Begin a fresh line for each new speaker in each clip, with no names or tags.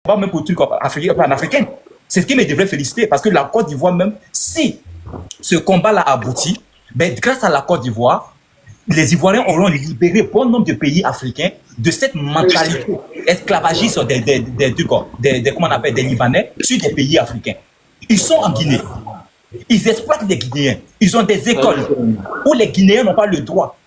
combat même pour le truc africain. C'est ce qui me devrait féliciter parce que la Côte d'Ivoire même, si ce combat-là aboutit, ben, grâce à la Côte d'Ivoire, les Ivoiriens auront libéré bon nombre de pays africains de cette mentalité esclavagiste comment on appelle, des Libanais sur des pays africains. Ils sont en Guinée. Ils exploitent les Guinéens. Ils ont des écoles où les Guinéens n'ont pas le droit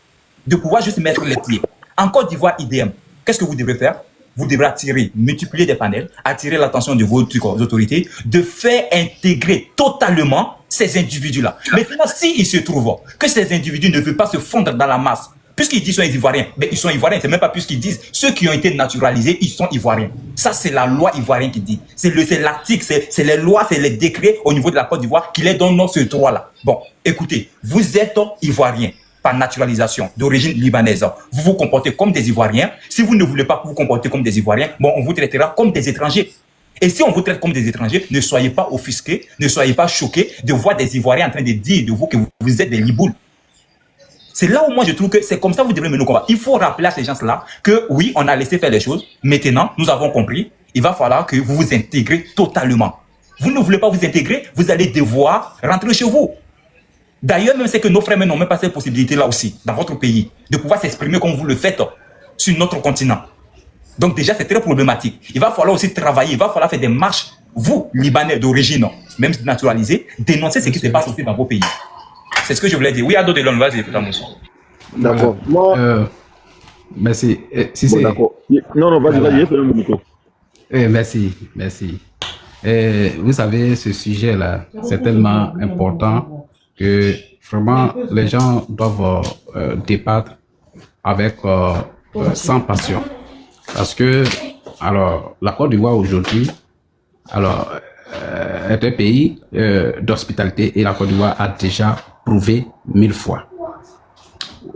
de pouvoir juste mettre les pieds. En Côte d'Ivoire, idem. Qu'est-ce que vous devrez faire? Vous devrez attirer, multiplier des panels, attirer l'attention de vos autorités, de faire intégrer totalement ces individus-là. Maintenant, s'il se trouve que ces individus ne veulent pas se fondre dans la masse, puisqu'ils disent qu'ils sont ivoiriens, mais ils sont ivoiriens, c'est même pas puisqu'ils disent ceux qui ont été naturalisés, ils sont ivoiriens. Ça, c'est la loi ivoirienne qui dit. C'est l'article, c'est les lois, c'est les décrets au niveau de la Côte d'Ivoire qui les donnent ce droit-là. Bon, écoutez, vous êtes ivoiriens par naturalisation d'origine libanaise. Vous vous comportez comme des Ivoiriens. Si vous ne voulez pas vous comporter comme des Ivoiriens, bon, on vous traitera comme des étrangers. Et si on vous traite comme des étrangers, ne soyez pas offusqués, ne soyez pas choqués de voir des Ivoiriens en train de dire de vous que vous êtes des liboules. C'est là où moi je trouve que c'est comme ça que vous devrez mener le combat. Il faut rappeler à ces gens-là que oui, on a laissé faire les choses. Maintenant, nous avons compris. Il va falloir que vous vous intégrez totalement. Vous ne voulez pas vous intégrer, vous allez devoir rentrer chez vous. D'ailleurs, même c'est que nos frères n'ont même pas cette possibilité-là aussi, dans votre pays, de pouvoir s'exprimer comme vous le faites sur notre continent. Donc déjà, c'est très problématique. Il va falloir aussi travailler, il va falloir faire des marches, vous, Libanais d'origine, même naturalisés, dénoncer ce qui se passe aussi dans vos pays. C'est ce que je voulais dire. Oui, Ado de l'On, vas-y,
d'accord. Moi...
merci. Si
bon, d'accord. Non, vas-y, fais le micro.
Merci. Vous savez, ce sujet-là, c'est tellement important que vraiment les gens doivent débattre avec sans passion. Parce que, alors, la Côte d'Ivoire aujourd'hui, alors, est un pays d'hospitalité et la Côte d'Ivoire a déjà prouvé 1000 fois.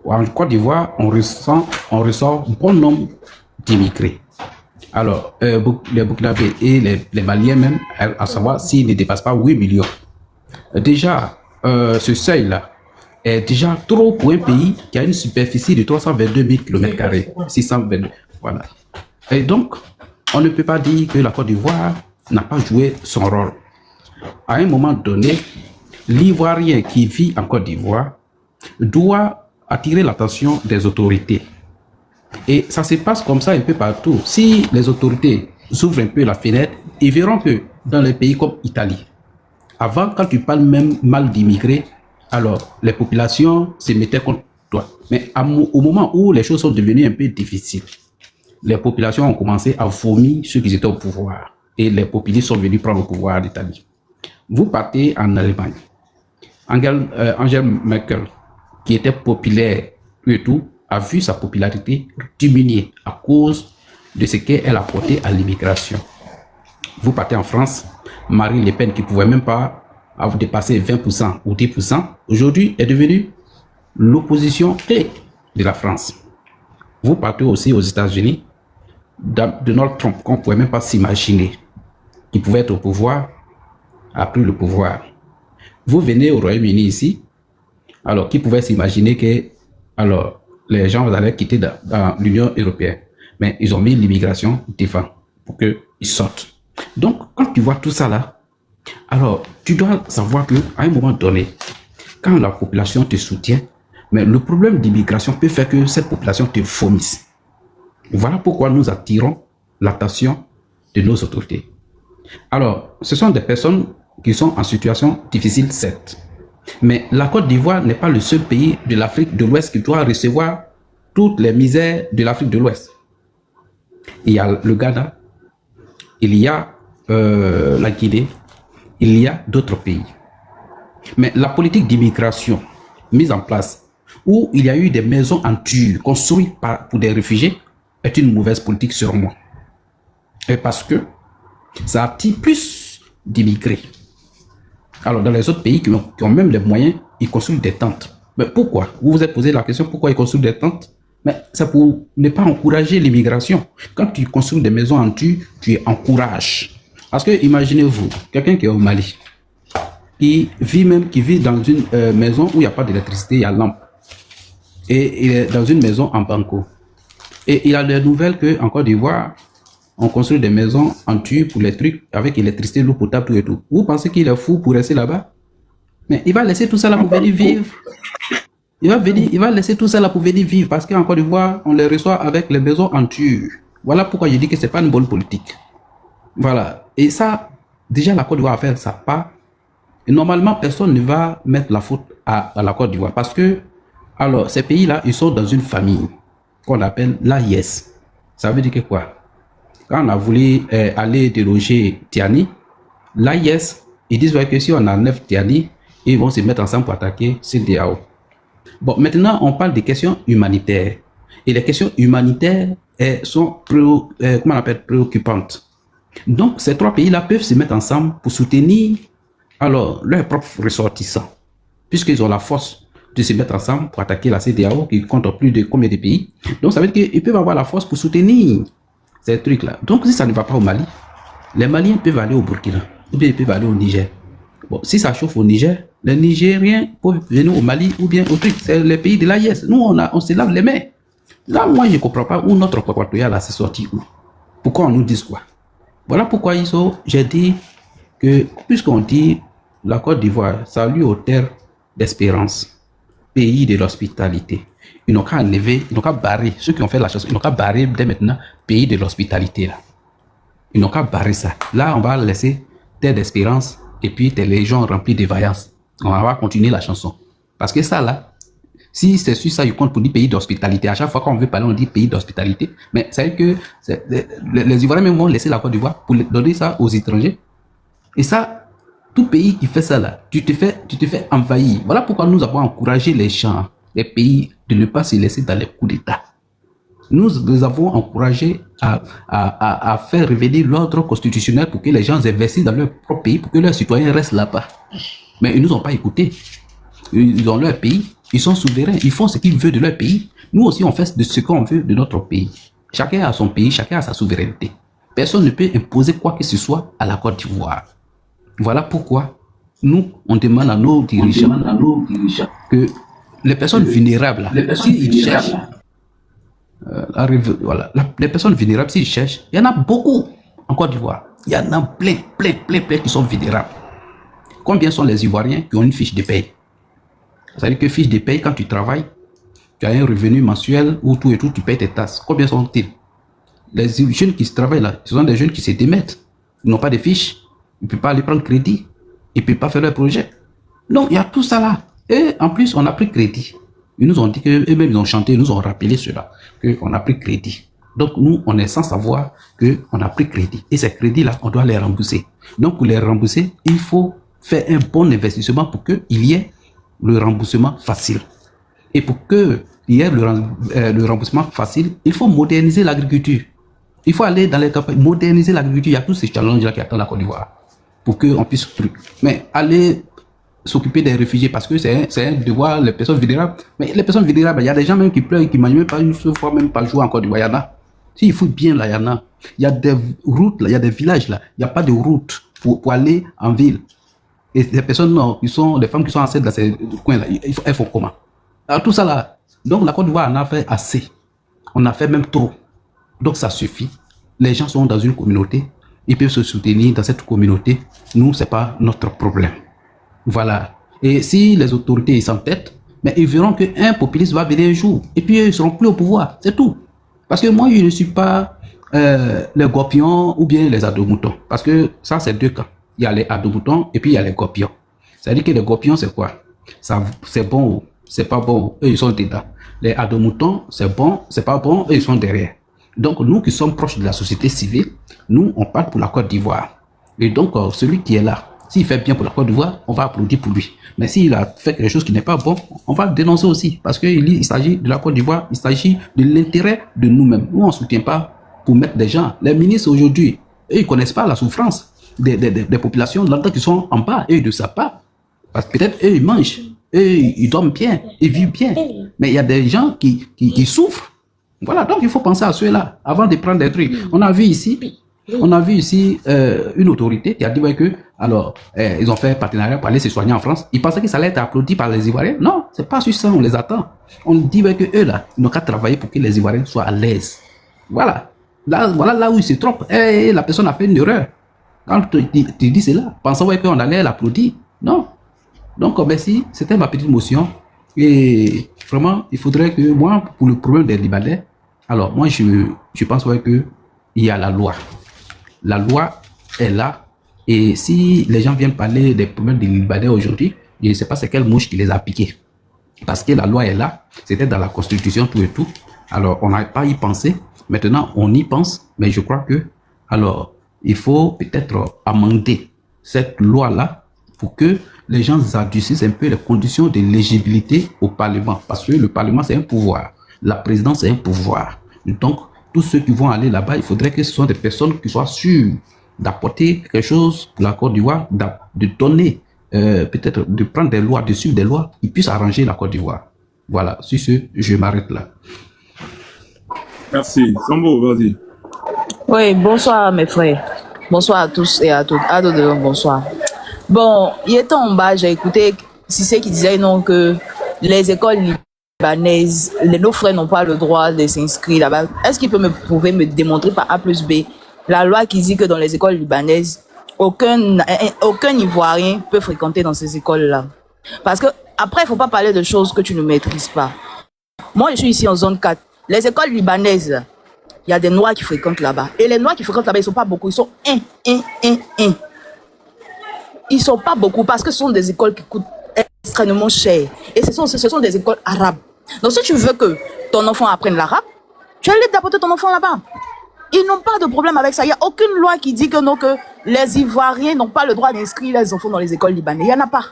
En Côte d'Ivoire, on ressort bon nombre d'immigrés. Alors, les Burkinabés et les Maliens même, à savoir s'ils ne dépassent pas 8 millions. Déjà, ce seuil-là est déjà trop pour un pays qui a une superficie de 322 000 km², 622, voilà. Et donc, on ne peut pas dire que la Côte d'Ivoire n'a pas joué son rôle. À un moment donné, l'Ivoirien qui vit en Côte d'Ivoire doit attirer l'attention des autorités. Et ça se passe comme ça un peu partout. Si les autorités ouvrent un peu la fenêtre, ils verront que dans les pays comme l'Italie, avant, quand tu parles même mal d'immigrés, alors les populations se mettaient contre toi. Mais au moment où les choses sont devenues un peu difficiles, les populations ont commencé à vomir ceux qui étaient au pouvoir. Et les populistes sont venus prendre le pouvoir d'Italie. Vous partez en Allemagne. Angela Merkel, qui était populaire et tout, a vu sa popularité diminuer à cause de ce qu'elle a apporté à l'immigration. Vous partez en France, Marine Le Pen, qui ne pouvait même pas dépasser 20% ou 10%, aujourd'hui est devenue l'opposition clé de la France. Vous partez aussi aux États-Unis, Donald Trump, qu'on ne pouvait même pas s'imaginer, qui pouvait être au pouvoir, a pris le pouvoir. Vous venez au Royaume-Uni ici, alors qui pouvait s'imaginer que alors, les gens allaient quitter dans l'Union européenne. Mais ils ont mis l'immigration devant pour qu'ils sortent. Donc, quand tu vois tout ça là, alors tu dois savoir qu'à un moment donné, quand la population te soutient, mais le problème d'immigration peut faire que cette population te vomisse. Voilà pourquoi nous attirons l'attention de nos autorités. Alors, ce sont des personnes qui sont en situation difficile, certes. Mais la Côte d'Ivoire n'est pas le seul pays de l'Afrique de l'Ouest qui doit recevoir toutes les misères de l'Afrique de l'Ouest. Il y a le Ghana, il y a la Guinée, il y a d'autres pays. Mais la politique d'immigration mise en place, où il y a eu des maisons en dur construites pour des réfugiés, est une mauvaise politique sur moi. Et parce que ça attire plus d'immigrés. Alors, dans les autres pays qui ont même les moyens, ils construisent des tentes. Mais pourquoi? Vous vous êtes posé la question, pourquoi ils construisent des tentes? Mais c'est pour ne pas encourager l'immigration. Quand tu construis des maisons en dur, tu encourages. Parce que, imaginez-vous, quelqu'un qui est au Mali, qui vit dans une maison où il n'y a pas d'électricité, il y a lampe. Et il est dans une maison en banco. Et il a des nouvelles qu'en Côte d'Ivoire, on construit des maisons en tube pour les trucs avec électricité, l'eau potable, tout et tout. Vous pensez qu'il est fou pour rester là-bas? Mais il va laisser tout ça là pour venir vivre. Il va laisser tout ça là pour venir vivre parce qu'en Côte d'Ivoire, on les reçoit avec les maisons en tube. Voilà pourquoi je dis que c'est pas une bonne politique. Voilà. Et ça, déjà la Côte d'Ivoire a fait sa part. Et normalement, personne ne va mettre la faute à la Côte d'Ivoire parce que, alors, ces pays-là, ils sont dans une famille qu'on appelle l'AIS. Ça veut dire que quoi? Quand on a voulu aller déloger Tiani, l'AIS, ils disent que si on enlève Tiani, ils vont se mettre ensemble pour attaquer CEDEAO. Bon, maintenant, on parle des questions humanitaires. Et les questions humanitaires sont préoccupantes. Donc, ces trois pays-là peuvent se mettre ensemble pour soutenir alors leurs propres ressortissants, puisqu'ils ont la force de se mettre ensemble pour attaquer la CEDEAO qui compte plus de combien de pays. Donc, ça veut dire qu'ils peuvent avoir la force pour soutenir ces trucs-là. Donc, si ça ne va pas au Mali, les Maliens peuvent aller au Burkina, ou bien ils peuvent aller au Niger. Bon, si ça chauffe au Niger, les Nigériens peuvent venir au Mali ou bien au truc. C'est les pays de l'AIS. Nous, on se lave les mains. Là, moi, je ne comprends pas où notre compatriote là s'est sorti où. Pourquoi on nous dit quoi? Voilà pourquoi j'ai dit que, puisqu'on dit la Côte d'Ivoire, salut aux terres d'espérance, pays de l'hospitalité. Ils n'ont qu'à enlever, ils n'ont qu'à barrer, ceux qui ont fait la chanson, ils n'ont qu'à barrer dès maintenant pays de l'hospitalité là. Ils n'ont qu'à barrer ça. Là, on va laisser terre d'espérance et puis des légions remplies de vaillance. On va continuer la chanson. Parce que ça là, si c'est sur ça, je compte pour dire pays d'hospitalité. À chaque fois qu'on veut parler, on dit pays d'hospitalité. Mais c'est que les Ivoiriens même vont laisser la Côte d'Ivoire pour donner ça aux étrangers. Et ça, tout pays qui fait ça là, tu te fais envahir. Voilà pourquoi nous avons encouragé les gens, les pays, de ne pas se laisser dans les coups d'État. Nous les avons encouragés à faire revenir l'ordre constitutionnel pour que les gens investissent dans leur propre pays, pour que leurs citoyens restent là-bas. Mais ils ne nous ont pas écoutés. Ils ont leur pays, ils sont souverains, ils font ce qu'ils veulent de leur pays. Nous aussi, on fait de ce qu'on veut de notre pays. Chacun a son pays, chacun a sa souveraineté. Personne ne peut imposer quoi que ce soit à la Côte d'Ivoire. Voilà pourquoi nous, on demande à nos dirigeants que les personnes vulnérables, s'ils cherchent, voilà, les personnes vulnérables, s'ils cherchent, il y en a beaucoup en Côte d'Ivoire. Il y en a plein qui sont vulnérables. Combien sont les Ivoiriens qui ont une fiche de paye? C'est-à-dire que fiche de paye, quand tu travailles, tu as un revenu mensuel ou tout et tout, tu payes tes taxes. Combien sont-ils? Les jeunes qui travaillent là, ce sont des jeunes qui se démettent. Ils n'ont pas de fiches. Ils ne peuvent pas aller prendre crédit. Ils ne peuvent pas faire leur projet. Donc, il y a tout ça là. Et en plus, on a pris crédit. Ils nous ont dit qu'eux-mêmes, ils ont chanté, ils nous ont rappelé cela, qu'on a pris crédit. Donc, nous, on est sans savoir qu'on a pris crédit. Et ces crédits-là, on doit les rembourser. Donc, pour les rembourser, il faut faire un bon investissement pour qu'il y ait le remboursement facile. Et pour qu'il y ait le remboursement facile, il faut moderniser l'agriculture. Il faut aller dans les campagnes, moderniser l'agriculture. Il y a tous ces challenges-là qui attendent la Côte d'Ivoire pour qu'on puisse... Mais aller s'occuper des réfugiés parce que c'est un devoir, les personnes vulnérables. Mais les personnes vulnérables, il y a des gens même qui pleurent, qui ne mangent même pas une seule fois, même pas jouer en Côte d'Ivoire. Il y en a. S'il faut bien là, il y en a. Il y a des routes là, il y a des villages là. Il n'y a pas de route pour aller en ville. Et les personnes, non, les femmes qui sont enceintes dans ces coins-là, elles font comment? Alors tout ça là. Donc la Côte d'Ivoire en a fait assez. On a fait même trop. Donc ça suffit. Les gens sont dans une communauté. Ils peuvent se soutenir dans cette communauté. Nous, c'est pas notre problème. Voilà. Et si les autorités s'entêtent, mais ils verront qu'un populiste va venir un jour. Et puis ils ne seront plus au pouvoir. C'est tout. Parce que moi, je ne suis pas les gopions ou bien les adomoutons. Parce que ça, c'est deux cas. Il y a les adomoutons et puis il y a les gopions. C'est-à-dire que les gopions, c'est quoi? C'est bon ou c'est pas bon? Eux, ils sont dedans. Les adomoutons, c'est bon, c'est pas bon, eux, ils sont derrière. Donc, nous qui sommes proches de la société civile, nous, on parle pour la Côte d'Ivoire. Et donc, celui qui est là, s'il fait bien pour la Côte d'Ivoire, on va applaudir pour lui. Mais s'il a fait quelque chose qui n'est pas bon, on va le dénoncer aussi. Parce qu'il s'agit de la Côte d'Ivoire, il s'agit de l'intérêt de nous-mêmes. Nous, on ne soutient pas pour mettre des gens. Les ministres aujourd'hui, eux, ils ne connaissent pas la souffrance des populations longtemps qui sont en bas, eux, ils ne savent pas. Parce que peut-être eux, ils mangent, eux, ils dorment bien, ils vivent bien. Mais il y a des gens qui souffrent. Voilà, donc il faut penser à ceux-là avant de prendre des trucs. On a vu ici une autorité qui a dit que, alors, ils ont fait un partenariat pour aller se soigner en France. Ils pensaient que ça allait être applaudi par les Ivoiriens. Non, c'est pas sur ça, on les attend. On dit que eux là, ils n'ont qu'à travailler pour que les Ivoiriens soient à l'aise. Voilà. Là, voilà là où il se trompe. Et la personne a fait une erreur. Quand tu dis cela, pensant ouais, qu'on allait l'applaudir. Non. Donc, merci. C'était ma petite motion. Et vraiment, il faudrait que moi, pour le problème des Libanais, alors moi, je pense ouais, que il y a la loi. La loi est là. Et si les gens viennent parler des problèmes des Libanais aujourd'hui, je ne sais pas c'est quelle mouche qui les a piqués. Parce que la loi est là. C'était dans la Constitution, tout et tout. Alors, on n'a pas y pensé. Maintenant, on y pense. Mais je crois que, alors, il faut peut-être amender cette loi-là pour que les gens adoucissent un peu les conditions de l'éligibilité au Parlement. Parce que le Parlement, c'est un pouvoir. La présidence, c'est un pouvoir. Donc, tous ceux qui vont aller là-bas, il faudrait que ce soient des personnes qui soient sûres d'apporter quelque chose pour la Côte d'Ivoire, de donner, peut-être de prendre des lois, de suivre des lois qui puissent arranger la Côte d'Ivoire. Voilà, sur ce, je m'arrête là.
Merci. Sambo, vas-y.
Oui, bonsoir mes frères. Bonsoir à tous et à toutes. À tous deux, bonsoir. Bon, il était en bas, j'ai écouté Cissé qui disait non que les écoles libanaises, nos frères n'ont pas le droit de s'inscrire là-bas. Est-ce qu'il peut me démontrer par A plus B la loi qui dit que dans les écoles libanaises, aucun Ivoirien peut fréquenter dans ces écoles-là? Parce que après, il ne faut pas parler de choses que tu ne maîtrises pas. Moi, je suis ici en zone 4. Les écoles libanaises, il y a des Noirs qui fréquentent là-bas. Et les Noirs qui fréquentent là-bas, ils ne sont pas beaucoup. Ils sont Ils ne sont pas beaucoup parce que ce sont des écoles qui coûtent extrêmement cher. Et ce sont des écoles arabes. Donc, si tu veux que ton enfant apprenne l'arabe, tu as l'aide d'apporter ton enfant là-bas. Ils n'ont pas de problème avec ça. Il n'y a aucune loi qui dit que non, que les Ivoiriens n'ont pas le droit d'inscrire leurs enfants dans les écoles libanaises. Il n'y en a pas.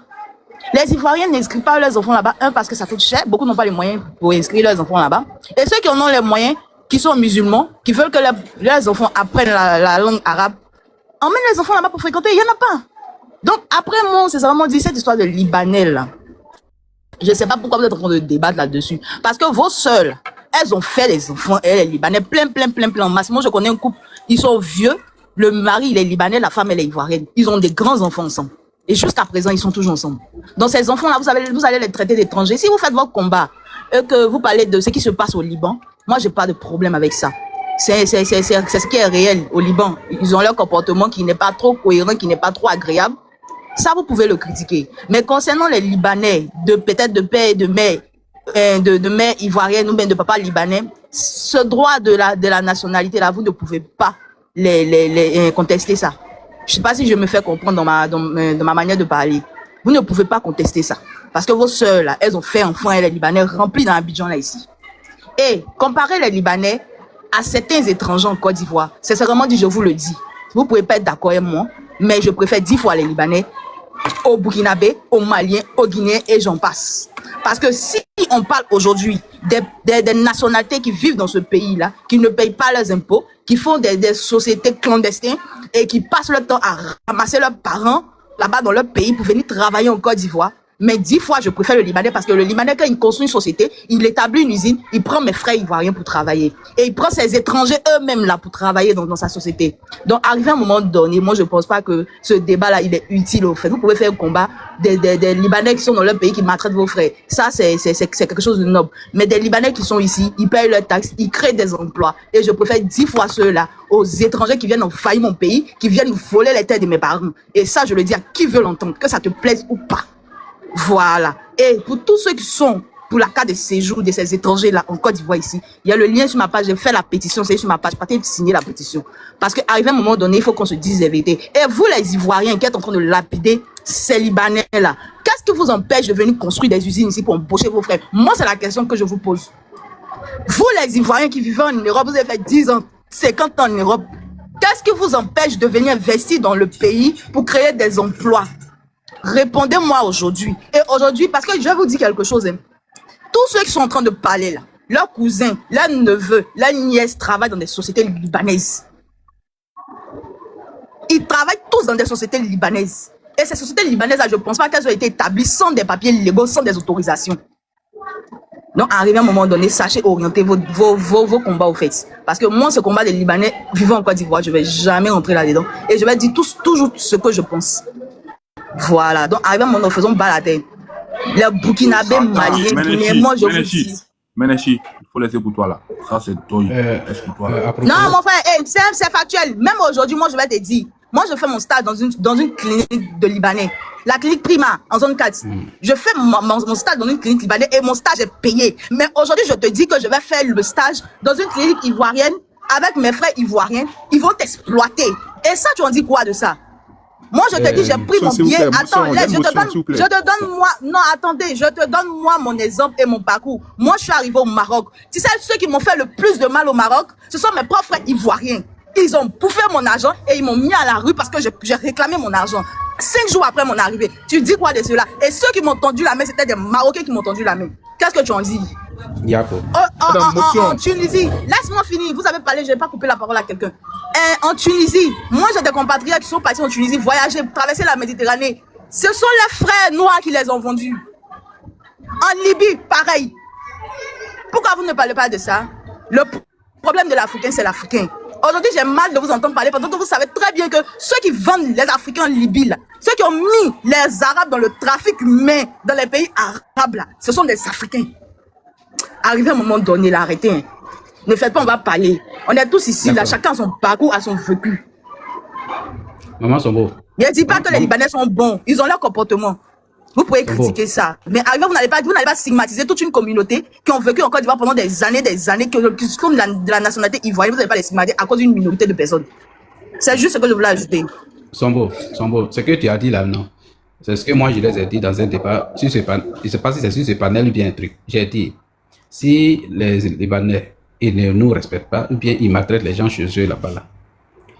Les Ivoiriens n'inscrivent pas leurs enfants là-bas. Un, parce que ça coûte cher. Beaucoup n'ont pas les moyens pour inscrire leurs enfants là-bas. Et ceux qui en ont les moyens, qui sont musulmans, qui veulent que leurs enfants apprennent la langue arabe, emmènent les enfants là-bas pour fréquenter. Il n'y en a pas. Donc, après, moi, c'est vraiment dit cette histoire de Libanais là. Je ne sais pas pourquoi vous êtes en train de débattre là-dessus. Parce que vos sœurs, elles ont fait des enfants, et les Libanais, plein en masse. Moi, je connais un couple, ils sont vieux. Le mari, il est Libanais, la femme, elle est ivoirienne. Ils ont des grands enfants ensemble. Et jusqu'à présent, ils sont toujours ensemble. Donc, ces enfants-là, vous allez les traiter d'étrangers. Si vous faites votre combat et que vous parlez de ce qui se passe au Liban, moi, j'ai pas de problème avec ça. C'est ce qui est réel au Liban. Ils ont leur comportement qui n'est pas trop cohérent, qui n'est pas trop agréable. Ça, vous pouvez le critiquer. Mais concernant les Libanais, peut-être de père et de mère ivoirienne ou bien de papa libanais, ce droit de la nationalité là, vous ne pouvez pas les contester ça. Je ne sais pas si je me fais comprendre dans ma manière de parler. Vous ne pouvez pas contester ça. Parce que vos sœurs là, elles ont fait enfants et les Libanais remplis dans Abidjan là ici. Et comparer les Libanais à certains étrangers en Côte d'Ivoire, c'est vraiment dit, je vous le dis. Vous ne pouvez pas être d'accord avec moi, mais je préfère 10 fois les Libanais aux Burkinabés, aux Maliens, aux Guinéens et j'en passe. Parce que si on parle aujourd'hui des nationalités qui vivent dans ce pays-là, qui ne payent pas leurs impôts, qui font des sociétés clandestines et qui passent leur temps à ramasser leurs parents là-bas dans leur pays pour venir travailler en Côte d'Ivoire, mais 10 fois je préfère le Libanais parce que le Libanais, quand il construit une société, il établit une usine, il prend mes frères ivoiriens pour travailler. Et il prend ses étrangers eux-mêmes là pour travailler dans sa société. Donc, arrivé à un moment donné, moi je pense pas que ce débat-là, il est utile au fait. Vous pouvez faire un combat des Libanais qui sont dans leur pays qui maltraitent vos frères. Ça, c'est quelque chose de noble. Mais des Libanais qui sont ici, ils payent leurs taxes, ils créent des emplois. Et je préfère 10 fois ceux-là aux étrangers qui viennent envahir mon pays, qui viennent voler les terres de mes parents. Et ça, je le dis à qui veut l'entendre, que ça te plaise ou pas. Voilà. Et pour tous ceux qui sont pour la carte de séjour de ces étrangers-là en Côte d'Ivoire ici, il y a le lien sur ma page, j'ai fait la pétition, c'est sur ma page, partez signer la pétition. Parce qu'arrivé à un moment donné, il faut qu'on se dise la vérité. Et vous, les Ivoiriens qui êtes en train de lapider ces Libanais-là, qu'est-ce qui vous empêche de venir construire des usines ici pour embaucher vos frères? Moi, c'est la question que je vous pose. Vous, les Ivoiriens qui vivez en Europe, vous avez fait 10 ans, 50 ans en Europe, qu'est-ce qui vous empêche de venir investir dans le pays pour créer des emplois? Répondez-moi aujourd'hui. Et aujourd'hui, parce que je vais vous dire quelque chose. Hein. Tous ceux qui sont en train de parler là, leurs cousins, leurs neveux, leurs nièces travaillent dans des sociétés libanaises. Ils travaillent tous dans des sociétés libanaises. Et ces sociétés libanaises, là, je ne pense pas qu'elles ont été établies sans des papiers légaux, sans des autorisations. Donc, arrivé à un moment donné, sachez orienter vos combats au fait. Parce que moi, ce combat des Libanais vivant en Côte d'Ivoire, je ne vais jamais rentrer là-dedans. Et je vais dire toujours ce que je pense. Voilà, donc arrivé à mon faisons balader. Les Burkinabés, Maliens, Guinéens, moi je vous dis.
Ménéchi, il faut laisser pour toi là. Ça, c'est toi. Laisse pour toi là.
Non, mon frère, hey, c'est factuel. Même aujourd'hui, moi, je vais te dire. Moi, je fais mon stage dans une clinique de Libanais. La clinique Prima, en zone 4. Je fais mon stage dans une clinique libanaise et mon stage est payé. Mais aujourd'hui, je te dis que je vais faire le stage dans une clinique ivoirienne avec mes frères ivoiriens. Ils vont t'exploiter. Et ça, tu en dis quoi de ça? Moi, je te dis, j'ai pris mon billet. Attends, là, je te donne moi. Non, attendez, je te donne moi mon exemple et mon parcours. Moi, je suis arrivé au Maroc. Tu sais, ceux qui m'ont fait le plus de mal au Maroc, ce sont mes propres frères ivoiriens. Ils ont bouffé mon argent et ils m'ont mis à la rue parce que j'ai réclamé mon argent. 5 jours après mon arrivée. Tu dis quoi de cela? Et ceux qui m'ont tendu la main, c'était des Marocains qui m'ont tendu la main. Qu'est-ce que tu en dis? En Tunisie, laisse-moi finir. Vous avez parlé, je n'ai pas coupé la parole à quelqu'un. En Tunisie, moi j'ai des compatriotes qui sont partis en Tunisie, voyager, traverser la Méditerranée. Ce sont les frères noirs qui les ont vendus. En Libye, pareil. Pourquoi vous ne parlez pas de ça? Le problème de l'Africain, c'est l'Africain. Aujourd'hui, j'ai mal de vous entendre parler, parce que vous savez très bien que ceux qui vendent les Africains en Libye, là, ceux qui ont mis les Arabes dans le trafic humain dans les pays arabes, là, ce sont des Africains. Arrivé à un moment donné, là, arrêtez. Hein. Ne faites pas, on va parler. On est tous ici, là, chacun a son parcours, a son vécu.
Maman Sombo.
Ne dis pas que les Libanais sont bons, ils ont leur comportement. Vous pouvez critiquer ça. Mais arrivé, vous n'allez pas stigmatiser toute une communauté qui ont vécu en Côte d'Ivoire pendant des années, qui sont de la nationalité ivoirienne. Vous n'allez pas les stigmatiser à cause d'une minorité de personnes. C'est juste ce que je voulais ajouter.
Sombo, ce que tu as dit là, non. C'est ce que moi je les ai dit dans un débat. Sur ce panel, je ne sais pas si c'est sur ce panel ou bien un truc. J'ai dit, si les Libanais ils ne nous respectent pas, ou bien ils maltraitent les gens chez eux là-bas. Là.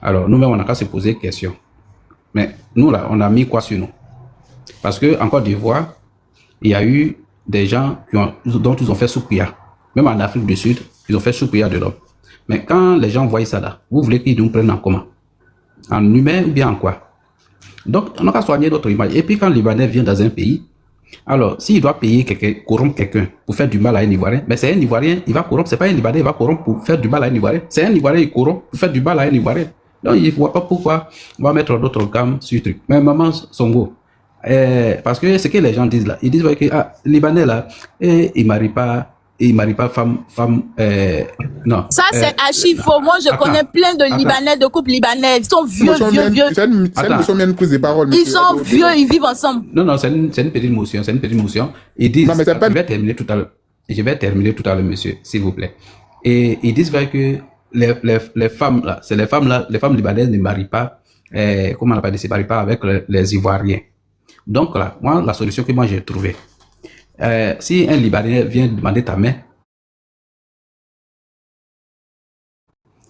Alors nous-mêmes, on n'a qu'à se poser des questions. Mais nous là, on a mis quoi sur nous? Parce que en Côte d'Ivoire, il y a eu des gens dont ils ont fait soupir. Même en Afrique du Sud, ils ont fait soupir de l'homme. Mais quand les gens voient ça là, vous voulez qu'ils nous prennent en comment? En humain ou bien en quoi? Donc, on n'a qu'à soigner notre image. Et puis quand le Libanais vient dans un pays, alors s'il doit payer quelqu'un, corrompre quelqu'un pour faire du mal à un Ivoirien, mais c'est un Ivoirien, il va corrompre, c'est pas un Libanais, il va corrompre pour faire du mal à un Ivoirien. C'est un Ivoirien, il corrompt pour faire du mal à un Ivoirien. Donc, il ne voit pas pourquoi on va mettre d'autres gammes sur le truc. Mais maman Songo, parce que ce que les gens disent là, ils disent que Libanais là, il marie pas femme, non.
Ça c'est archi faux. Moi je connais plein de Libanais, de couples libanais. Ils sont vieux.
C'est une motion bien prise de parole.
Ils sont vieux, ils vivent ensemble.
Non, c'est une petite motion, Ils disent, je vais terminer tout à l'heure, monsieur, s'il vous plaît. Et ils disent que les femmes là, les femmes libanaises ne marient pas, comment on appelle, ne se marient pas avec les Ivoiriens. Donc là, moi, la solution que moi j'ai trouvée, si un Libanais vient demander ta main,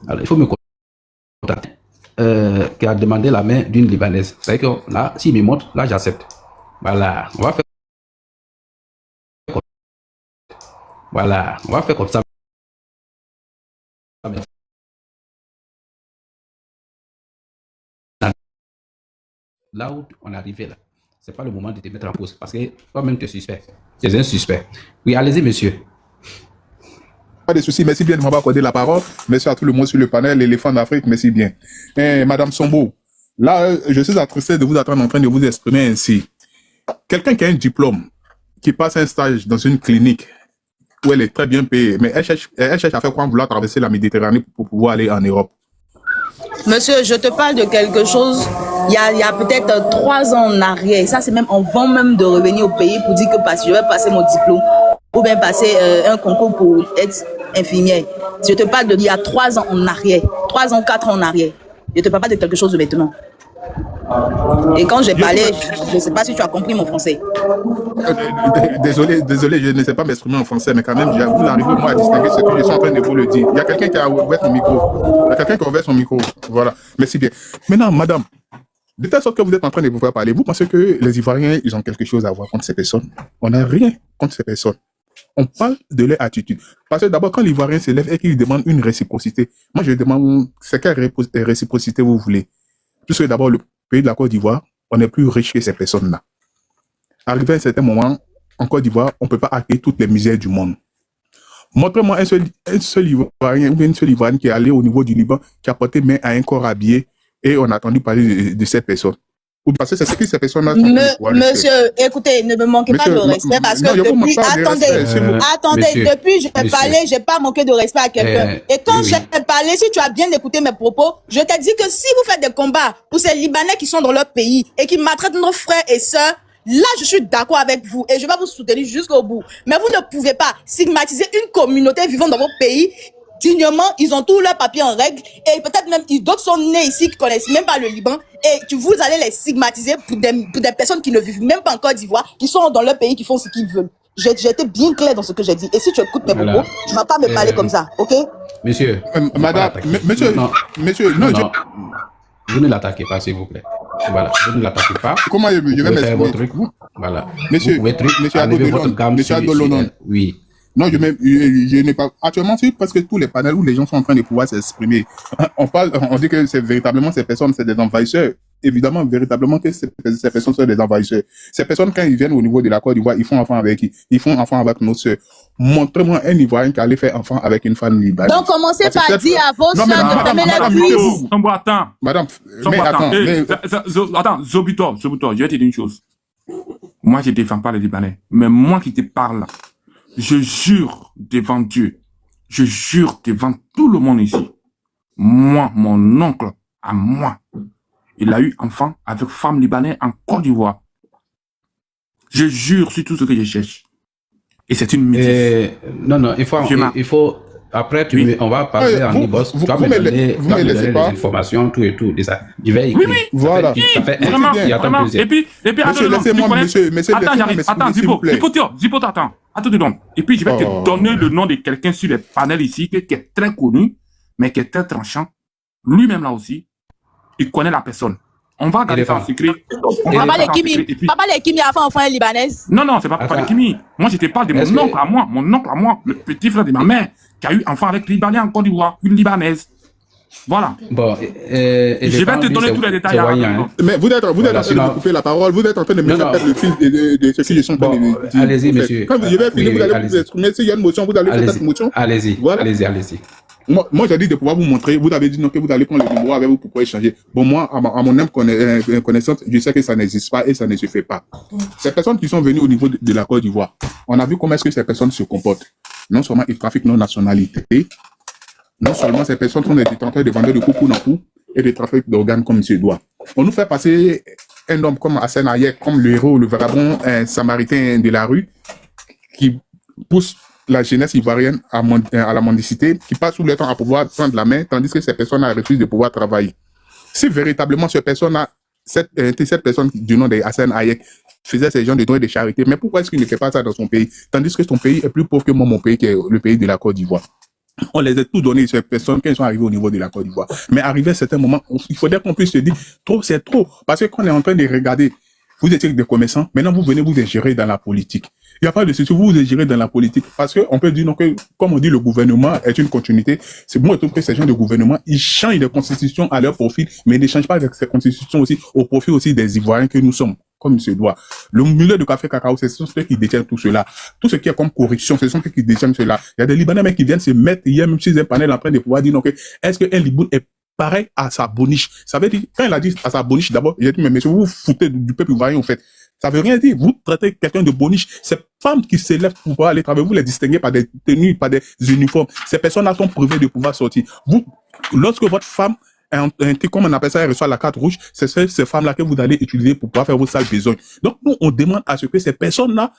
alors il faut me contacter, qui a demandé la main d'une Libanaise. C'est-à-dire que là, s'il me montre, là j'accepte. Voilà, on va faire comme ça. Là où on est arrivé là, c'est pas le moment de te mettre en pause parce que toi-même tu es suspect. Tu es un suspect. Oui, allez-y, monsieur.
Pas de souci, merci bien de m'avoir accordé la parole. Merci à tout le monde sur le panel, l'éléphant d'Afrique, merci bien. Madame Sombo, là, je suis attristé de vous attendre en train de vous exprimer ainsi. Quelqu'un qui a un diplôme, qui passe un stage dans une clinique où elle est très bien payée, mais elle cherche à faire quoi vouloir traverser la Méditerranée pour pouvoir aller en Europe.
Monsieur, je te parle de quelque chose, il y a peut-être 3 ans en arrière. Ça, c'est même avant même de revenir au pays pour dire que je vais passer mon diplôme ou bien passer un concours pour être infirmière. Je te parle il y a 3 ans en arrière, 3 ans, 4 ans en arrière. Je te parle pas de quelque chose de maintenant. Et quand j'ai parlé, je ne sais pas si tu as compris mon français.
Désolé, je ne sais pas m'exprimer en français, mais quand même, vous arrivez moi à distinguer ce que je suis en train de vous le dire. Il y a quelqu'un qui a ouvert son micro. Voilà, merci bien. Maintenant, madame, de telle sorte que vous êtes en train de vous faire parler, vous pensez que les Ivoiriens, ils ont quelque chose à voir contre ces personnes? On n'a rien contre ces personnes. On parle de leur attitude. Parce que d'abord, quand l'Ivoirien se lève et qu'il demande une réciprocité, moi je demande, c'est quelle réciprocité vous voulez? Puisque d'abord, le pays de la Côte d'Ivoire, on est plus riche que ces personnes-là. Arrivé à un certain moment, en Côte d'Ivoire, on ne peut pas accueillir toutes les misères du monde. Montrez-moi un seul Ivoirien ou bien une seule Ivoirienne qui est allé au niveau du Liban, qui a porté main à un corps habillé et on a entendu parler de cette personne. Ou parce que c'est ce que ces personnes-là sont en train de pouvoir le faire.
Monsieur, écoutez, ne me manquez pas de
Monsieur,
respect parce
non,
que
je vous manque
depuis,
pas de respect, s'il vous plaît.
attendez,
Monsieur,
depuis je t'ai
monsieur.
parlé, j'ai pas manqué de respect à quelqu'un. Et quand
oui.
j'ai parlé, si tu as bien écouté mes propos, je t'ai dit que si vous faites des combats pour ces Libanais qui sont dans leur pays et qui maltraitent nos frères et sœurs, là, je suis d'accord avec vous et je vais vous soutenir jusqu'au bout. Mais vous ne pouvez pas stigmatiser une communauté vivant dans votre pays dignement. Ils ont tous leurs papiers en règle et peut-être même d'autres sont nés ici qui connaissent même pas le Liban et vous allez les stigmatiser pour des personnes qui ne vivent même pas en Côte d'Ivoire, qui sont dans leur pays, qui font ce qu'ils veulent. J'ai été bien clair dans ce que j'ai dit. Et si tu écoutes mes
Voilà.
propos, tu vas pas me parler comme ça, ok?
Monsieur.
Madame, monsieur,
Non,
monsieur, non,
non. Vous ne l'attaquez pas, s'il vous plaît. Voilà, vous ne l'attaquez pas.
comment je
Vous
vais
pouvez faire votre
m'exprimer?
truc. Voilà.
Monsieur,
Vous pouvez
monsieur
enlever
Adolonon,
votre gamme
monsieur
sur
Adolonon.
elle. Oui.
Non, je n'ai pas. Actuellement, c'est parce que tous les panels où les gens sont en train de pouvoir s'exprimer. On dit que c'est véritablement ces personnes, c'est des envahisseurs. Évidemment, véritablement que ces personnes sont des envahisseurs. Ces personnes, quand ils viennent au niveau de la Côte d'Ivoire, ils font enfant avec qui? Ils font enfant avec nos sœurs. Montrez-moi un Ivoirien qui allait faire enfant avec une femme libanaise.
Donc, commencez
Parce que
par
cette-
dire à vos
Non, mais
sœurs de
madame,
fermer la
madame,
cuisse.
muez-vous.
Sombo, attends.
Madame,
Sombo,
mais attends, mais...
Attends, Zobutor, je vais te dire une chose. Moi, je défends pas les Libanais. Mais moi qui te parle là, je jure devant Dieu, je jure devant tout le monde ici. Moi, mon oncle, à moi, il a eu enfant avec femme libanaise en Côte d'Ivoire. Je jure sur tout ce que je cherche. Et c'est une métisse.
Non, il faut, après,
Oui.
on va passer
Ouais,
en
vous-
e-boss.
vous-
Tu vas
vous
me
me
donner,
laissez-
tu
vous
vas
me
me
laissez
donner
pas.
les informations, tout et tout. Je vais écrire.
Oui.
Ça
Voilà.
fait un
Vraiment,
qui attend
vraiment.
deuxième.
Et puis,
Monsieur,
attends, non,
laissez-moi,
tu connais-
monsieur,
Attends,
laissez-moi
j'arrive.
m'exprimer,
Attends,
s'il vous plaît.
Zipo, attends. Attends, deux secondes. Et puis, je vais
Oh.
te donner le nom de quelqu'un sur les panels ici, qui est très connu, mais qui est très tranchant. Lui-même, là aussi, il connaît la personne. On va garder ça en
Éléphant.
secret. On va
Papa
garder ça en secret.
Lekimi,
Et puis,
Papa Lekimi a fait enfant libanaise.
non, c'est pas Papa
Attends.
Lekimi. Moi, je te parle de
Est-ce
mon
que-
oncle à moi. Mon oncle à moi, le petit frère de ma mère, qui a eu enfant avec Libanais en Côte d'Ivoire, une Libanaise. Voilà.
Bon,
Je vais te donner tous les détails.
Hein.
Mais vous êtes en
Voilà,
train de
sinon-
me couper la parole, vous êtes en train de me
Non,
faire
non.
perdre le fil de ce que je suis en train
Bon,
de dire.
allez-y, monsieur.
Quand je vais finir,
Oui,
vous allez
allez-y.
vous exprimer. S'il y a une motion, vous allez faire cette motion.
Allez-y,
Voilà.
allez-y.
Moi, j'ai dit de pouvoir vous montrer. Vous avez dit non, que vous allez prendre le numéro avec vous pour pouvoir échanger. Bon, moi, à mon âme connaissance, je sais que ça n'existe pas et ça ne se fait pas. Ces personnes qui sont venues au niveau de la Côte d'Ivoire, on a vu comment est-ce que ces personnes se comportent. Non seulement ils trafiquent nos nationalités, non seulement ces personnes sont des détenteurs de vendeurs de coucou dans coup et des trafics d'organes comme il doit. On nous fait passer un homme comme Hassan Hayek, comme le héros, le vagabond, un samaritain de la rue, qui pousse la jeunesse ivoirienne à la mendicité, qui passe tout le temps à pouvoir prendre la main, tandis que ces personnes-là refusent de pouvoir travailler. Si véritablement cette personne-là, cette personne du nom de Hassan Hayek faisait ces gens de dons et de charité, mais pourquoi est-ce qu'il ne fait pas ça dans son pays, tandis que son pays est plus pauvre que moi, mon pays, qui est le pays de la Côte d'Ivoire? On les a tous donnés, ces personnes, quand ils sont arrivés au niveau de la Côte d'Ivoire. Mais arrivé à certains moments, il faudrait qu'on puisse se dire, trop, c'est trop. Parce que quand on est en train de regarder, vous étiez des commerçants, maintenant vous venez vous ingérer dans la politique. Il n'y a pas de souci, vous vous ingérez dans la politique. Parce que on peut dire, non, que, comme on dit, le gouvernement est une continuité. C'est moi, je trouve que ces gens de gouvernement, ils changent de constitution à leur profit, mais ils ne changent pas avec ces constitutions aussi, au profit aussi des Ivoiriens que nous sommes, comme il se doit. Le milieu de café cacao, ce sont ceux qui détiennent tout cela. Tout ce qui est comme corruption, ce sont ceux qui détiennent cela. Il y a des Libanais même qui viennent se mettre hier, même si un panel en train de pouvoir dire, non, que, est-ce qu'un Liboun est pareil à sa boniche? Ça veut dire, quand il a dit à sa boniche, d'abord, il a dit, mais monsieur, vous vous foutez du peuple ivoirien, en fait. Ça veut rien dire. Vous traitez quelqu'un de boniche. Ces femmes qui s'élèvent pour pouvoir aller travailler, vous les distinguez par des tenues, par des uniformes. Ces personnes-là sont privées de pouvoir sortir. Vous, lorsque votre femme, comme on appelle ça, elle reçoit la carte rouge, c'est ces femmes-là que vous allez utiliser pour pouvoir faire vos sales besognes. Donc, nous, on demande à ce que ces personnes-là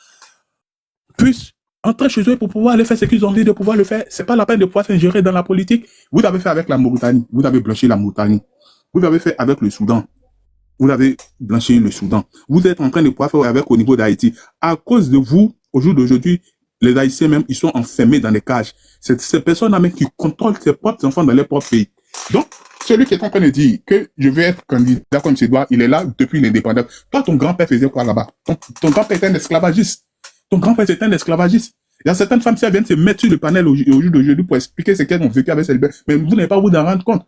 puissent entrer chez eux pour pouvoir aller faire ce qu'ils ont envie de pouvoir le faire. C'est pas la peine de pouvoir s'ingérer dans la politique. Vous avez fait avec la Mauritanie. Vous avez blanchi la Mauritanie. Vous avez fait avec le Soudan. Vous avez blanchi le Soudan. Vous êtes en train de pouvoir faire avec au niveau d'Haïti. À cause de vous, au jour d'aujourd'hui, les Haïtiens même, ils sont enfermés dans des cages. C'est ces personnes-là même qui contrôlent ses propres enfants dans leur propre pays. Donc, celui qui est en train de dire que je vais être candidat comme c'est doit, il est là depuis l'indépendance. Toi, ton grand-père faisait quoi là-bas? Ton grand-père était un esclavagiste. Ton grand-père était un esclavagiste. Il y a certaines femmes qui viennent se mettre sur le panel au jour d'aujourd'hui pour expliquer ce qu'elles ont vécu avec ces libéraux. Mais vous n'avez pas vous en rendre compte.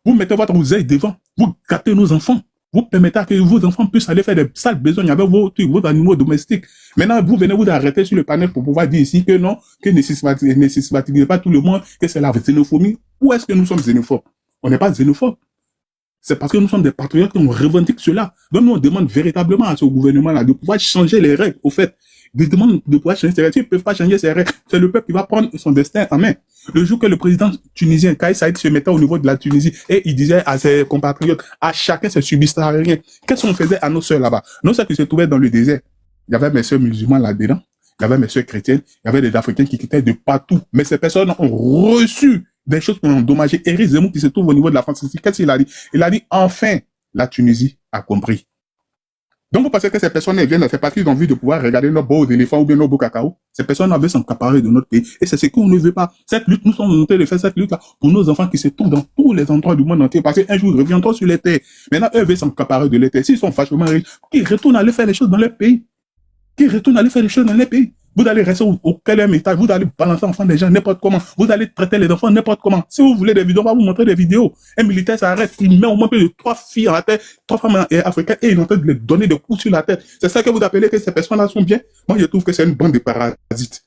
Vous mettez votre oseille devant. Vous gâtez nos enfants. Vous permettez que vos enfants puissent aller faire des sales besognes avec vos animaux domestiques. Maintenant, vous venez vous arrêter sur le panel pour pouvoir dire ici que non, que ne stigmatisez pas tout le monde, que c'est la xénophobie. Où est-ce que nous sommes xénophobes? On n'est pas xénophobes. C'est parce que nous sommes des patriotes qu'on revendique cela. Donc nous, on demande véritablement à ce gouvernement-là de pouvoir changer les règles, au fait. Ils demandent de pouvoir changer ses règles. S'ils ne peuvent pas changer ses règles, c'est le peuple qui va prendre son destin en main. Le jour que le président tunisien, Kais Saïd, se mettait au niveau de la Tunisie et il disait à ses compatriotes, à chacun ses subsahariens, qu'est-ce qu'on faisait à nos sœurs là-bas? Nos sœurs qui se trouvaient dans le désert. Il y avait mes sœurs musulmanes là-dedans. Il y avait mes sœurs chrétiennes. Il y avait des Africains qui quittaient de partout. Mais ces personnes ont reçu des choses qui ont endommagé. Éric Zemmour qui se trouve au niveau de la France. Qu'est-ce qu'il a dit? Il a dit, enfin, la Tunisie a compris. Donc, vous pensez que ces personnes viennent, c'est parce qu'ils ont envie de pouvoir regarder nos beaux éléphants ou bien nos beaux cacao. Ces personnes veulent s'accaparer de notre pays. Et c'est ce qu'on ne veut pas. Cette lutte, nous sommes montés de faire cette lutte-là pour nos enfants qui se trouvent dans tous les endroits du monde entier. Parce qu'un jour, ils reviendront sur les terres. Maintenant, eux veulent s'accaparer de les terres. S'ils sont fâchement riches, qu'ils retournent aller faire les choses dans leur pays. Qu'ils retournent aller faire les choses dans leur pays. Vous allez rester au quatrième étage, vous allez balancer enfants des gens n'importe comment, vous allez traiter les enfants n'importe comment. Si vous voulez des vidéos, on va vous montrer des vidéos. Un militaire s'arrête, il met au moins plus de 3 filles à la tête, 3 femmes africaines, et il est en train de les donner des coups sur la tête. C'est ça que vous appelez que ces personnes-là sont bien? Moi, je trouve que c'est une bande de parasites.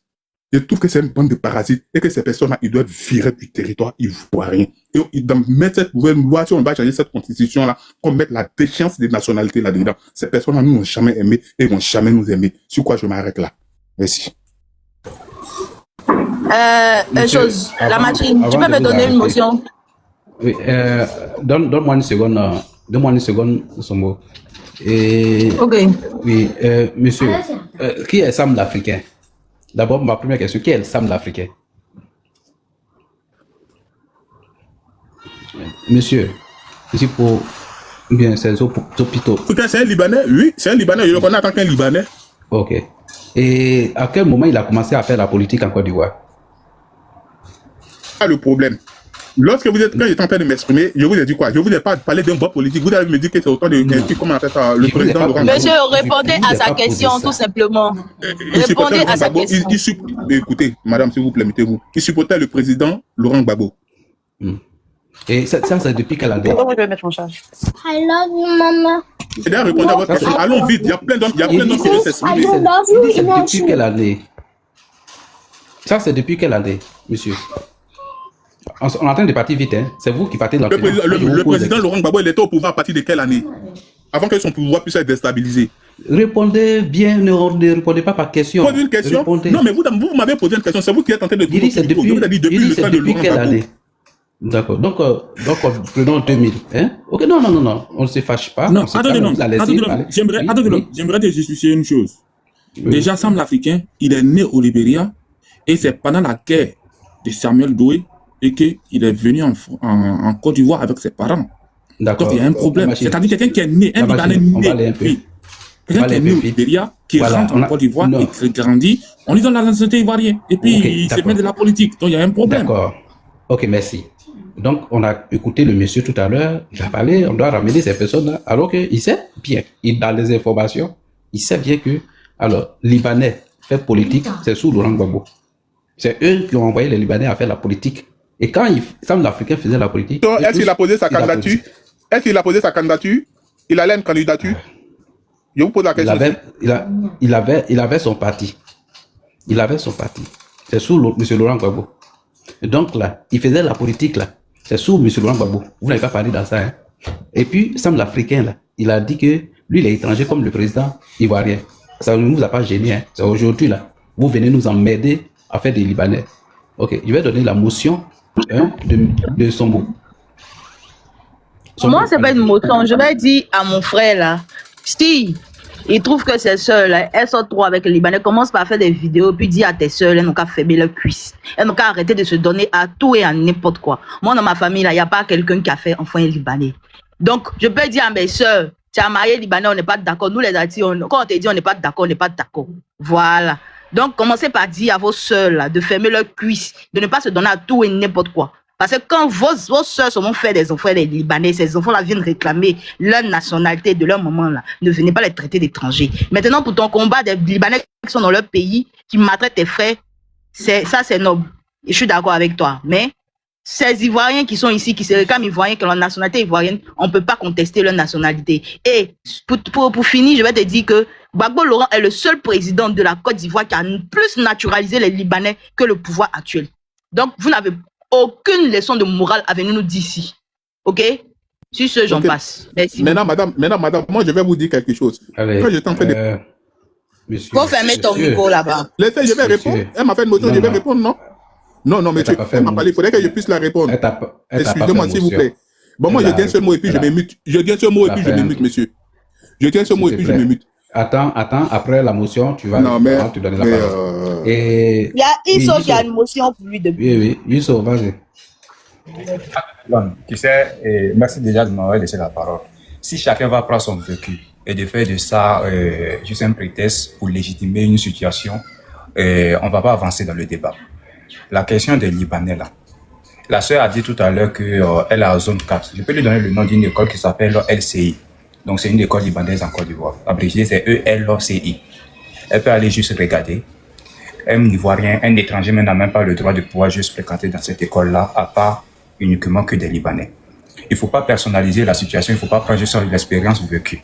Je trouve que c'est une bande de parasites et que ces personnes-là, ils doivent virer du territoire ivoirien. Et ils doivent mettre cette nouvelle loi, si on va changer cette constitution-là, qu'on mette la déchéance des nationalités là-dedans. Ces personnes-là nous n'ont jamais aimé et vont jamais nous aimer. Sur quoi je m'arrête là? Merci.
Chose, la machine, tu peux me donner une motion?
Oui, donne-moi une seconde, son mot. Et,
Ok.
oui, monsieur, qui est Sam l'Africain? D'abord, ma première question, qui est Sam l'Africain? Monsieur pour bien, c'est Zopito.
C'est un Libanais? Oui, c'est un Libanais. Je le connais en tant qu'un Libanais.
Ok. Et à quel moment il a commencé à faire la politique en Côte d'Ivoire?
Le problème. Lorsque quand j'étais en train de m'exprimer, je vous ai dit quoi? Je vous ai pas parlé d'un bon politique. Vous avez me dit que c'est autant de comment on appelle ça, le président Laurent Gbagbo.
Monsieur, répondez à sa question, tout simplement. Répondez à sa question.
Écoutez, madame, s'il vous plaît, mettez-vous. Il supportait le président Laurent Gbagbo.
Et ça, c'est depuis quelle année?
Pourquoi je vais mettre en charge?
I love you, mama.
Et d'ailleurs, répondez à votre question. Allons vite, il y a plein d'hommes qui veulent s'exprimer.
C'est depuis quelle année? Ça, c'est depuis quelle année, monsieur? On est en train de partir vite, hein. C'est vous qui partez dans
le président Laurent Gbagbo, il était au pouvoir à partir de quelle année? Avant que son pouvoir puisse être déstabilisé.
Répondez bien, ne répondez pas par question.
Posez une question.
Répondez.
Non, mais vous m'avez posé une question. C'est vous qui êtes en train de
Il dit c'est depuis, quelle année? D'accord. Donc, prenons 2000. Hein? Ok, non. On ne se fâche pas.
Non, j'aimerais te justifier une chose. Oui. Déjà, Sam l'Africain, il est né au Libéria et c'est pendant la guerre de Samuel Doué et qu'il est venu en Côte d'Ivoire avec ses parents. D'accord. Donc, il y a un problème. C'est-à-dire quelqu'un qui est né, un Libanais né. Quelqu'un qui est né au Libéria, qui rentre en Côte d'Ivoire et qui grandit, on lui donne la nationalité ivoirienne. Et puis, il se met de la politique. Donc, il y a un problème.
D'accord. Ok, merci. Donc, on a écouté le monsieur tout à l'heure, il a parlé, on doit ramener ces personnes-là, alors qu'il sait bien, il a les informations, il sait bien que, alors, Libanais fait politique, c'est sous Laurent Gbagbo. C'est eux qui ont envoyé les Libanais à faire la politique. Et quand Sam l'Africain faisait la politique...
Est-ce qu'il a posé sa candidature? Est-ce qu'il a posé sa candidature? Il allait une candidature? Je vous pose la question.
Il avait son parti. Il avait son parti. C'est sous M. Laurent Gbagbo. Et donc là, il faisait la politique là. C'est sous M. Laurent Gbagbo. Vous n'avez pas parlé dans ça. Hein? Et puis, Sam l'Africain là, il a dit que lui, il est étranger comme le président ivoirien. Ça ne vous a pas gêné. Hein? C'est aujourd'hui là. Vous venez nous emmerder à faire des Libanais. Ok, je vais donner la motion de son mot.
Moi, c'est pas une motion. Je vais dire à mon frère là, Steve, il trouve que ses soeurs là, elles sont trop avec les Libanais, commence par faire des vidéos, puis dit à tes soeurs, elles n'ont qu'à fermer leurs cuisses. Elles n'ont qu'à arrêter de se donner à tout et à n'importe quoi. Moi, dans ma famille là, il n'y a pas quelqu'un qui a fait enfin un Libanais. Donc, je peux dire à mes soeurs, tu as marié Libanais, on n'est pas d'accord. Nous les Haïtiens, quand on te dit on n'est pas d'accord, on n'est pas d'accord. Voilà. Donc, commencez par dire à vos soeurs là, de fermer leurs cuisses, de ne pas se donner à tout et n'importe quoi. Parce que quand vos soeurs vont faire des enfants des Libanais, ces enfants-là viennent réclamer leur nationalité de leur maman là. Ne venez pas les traiter d'étrangers. Maintenant, pour ton combat des Libanais qui sont dans leur pays, qui maltraitent tes frères, ça c'est noble. Et je suis d'accord avec toi. Mais ces Ivoiriens qui sont ici, qui se réclament Ivoiriens, qui ont la nationalité ivoirienne, on ne peut pas contester leur nationalité. Et pour finir, je vais te dire que Gbagbo Laurent est le seul président de la Côte d'Ivoire qui a plus naturalisé les Libanais que le pouvoir actuel. Donc, vous n'avez aucune leçon de morale à venir nous dire ici. OK? Sur ce, j'en
Ok.
passe. Merci.
Maintenant, madame, moi, je vais vous dire quelque chose.
Allez,
Quand j'étais en train de...
monsieur,
Faut fermer ton
monsieur,
micro là-bas.
Laissez, je vais
monsieur.
répondre. Elle m'a fait une motion,
Non,
je vais
non.
répondre, non? Non,
Elle
monsieur,
t'a pas fait
elle m'a parlé, il faudrait que je puisse la répondre.
Elle t'a pas fait
Excusez-moi, s'il vous
motion.
plaît. Bon, moi,
Elle
je
a-
tiens ce mot et puis je
elle a-
me mute. Je tiens ce mot et
elle a
puis je
fait
me
un-
mute, monsieur. Je tiens ce mot et
S'il te
puis je me
plaît.
mute.
Attends, après la motion, tu vas
Non, mais...
on va te donner la
mais,
parole. Et
Il y a Isso
oui,
qui a
Youssou.
une motion pour lui depuis.
Oui, Youssou, vas-y.
Bon, tu sais, merci déjà de m'avoir laissé la parole. Si chacun va prendre son vécu et de faire de ça juste un prétexte pour légitimer une situation, on ne va pas avancer dans le débat. La question des Libanais là. La sœur a dit tout à l'heure qu'elle est en zone 4. Je peux lui donner le nom d'une école qui s'appelle LCI. Donc c'est une école libanaise en Côte d'Ivoire. Abrégé, c'est ELCI. Elle peut aller juste regarder. Un Ivoirien, un étranger n'a même pas le droit de pouvoir juste fréquenter dans cette école-là, à part uniquement que des Libanais. Il ne faut pas personnaliser la situation, il ne faut pas prendre juste l'expérience vécue.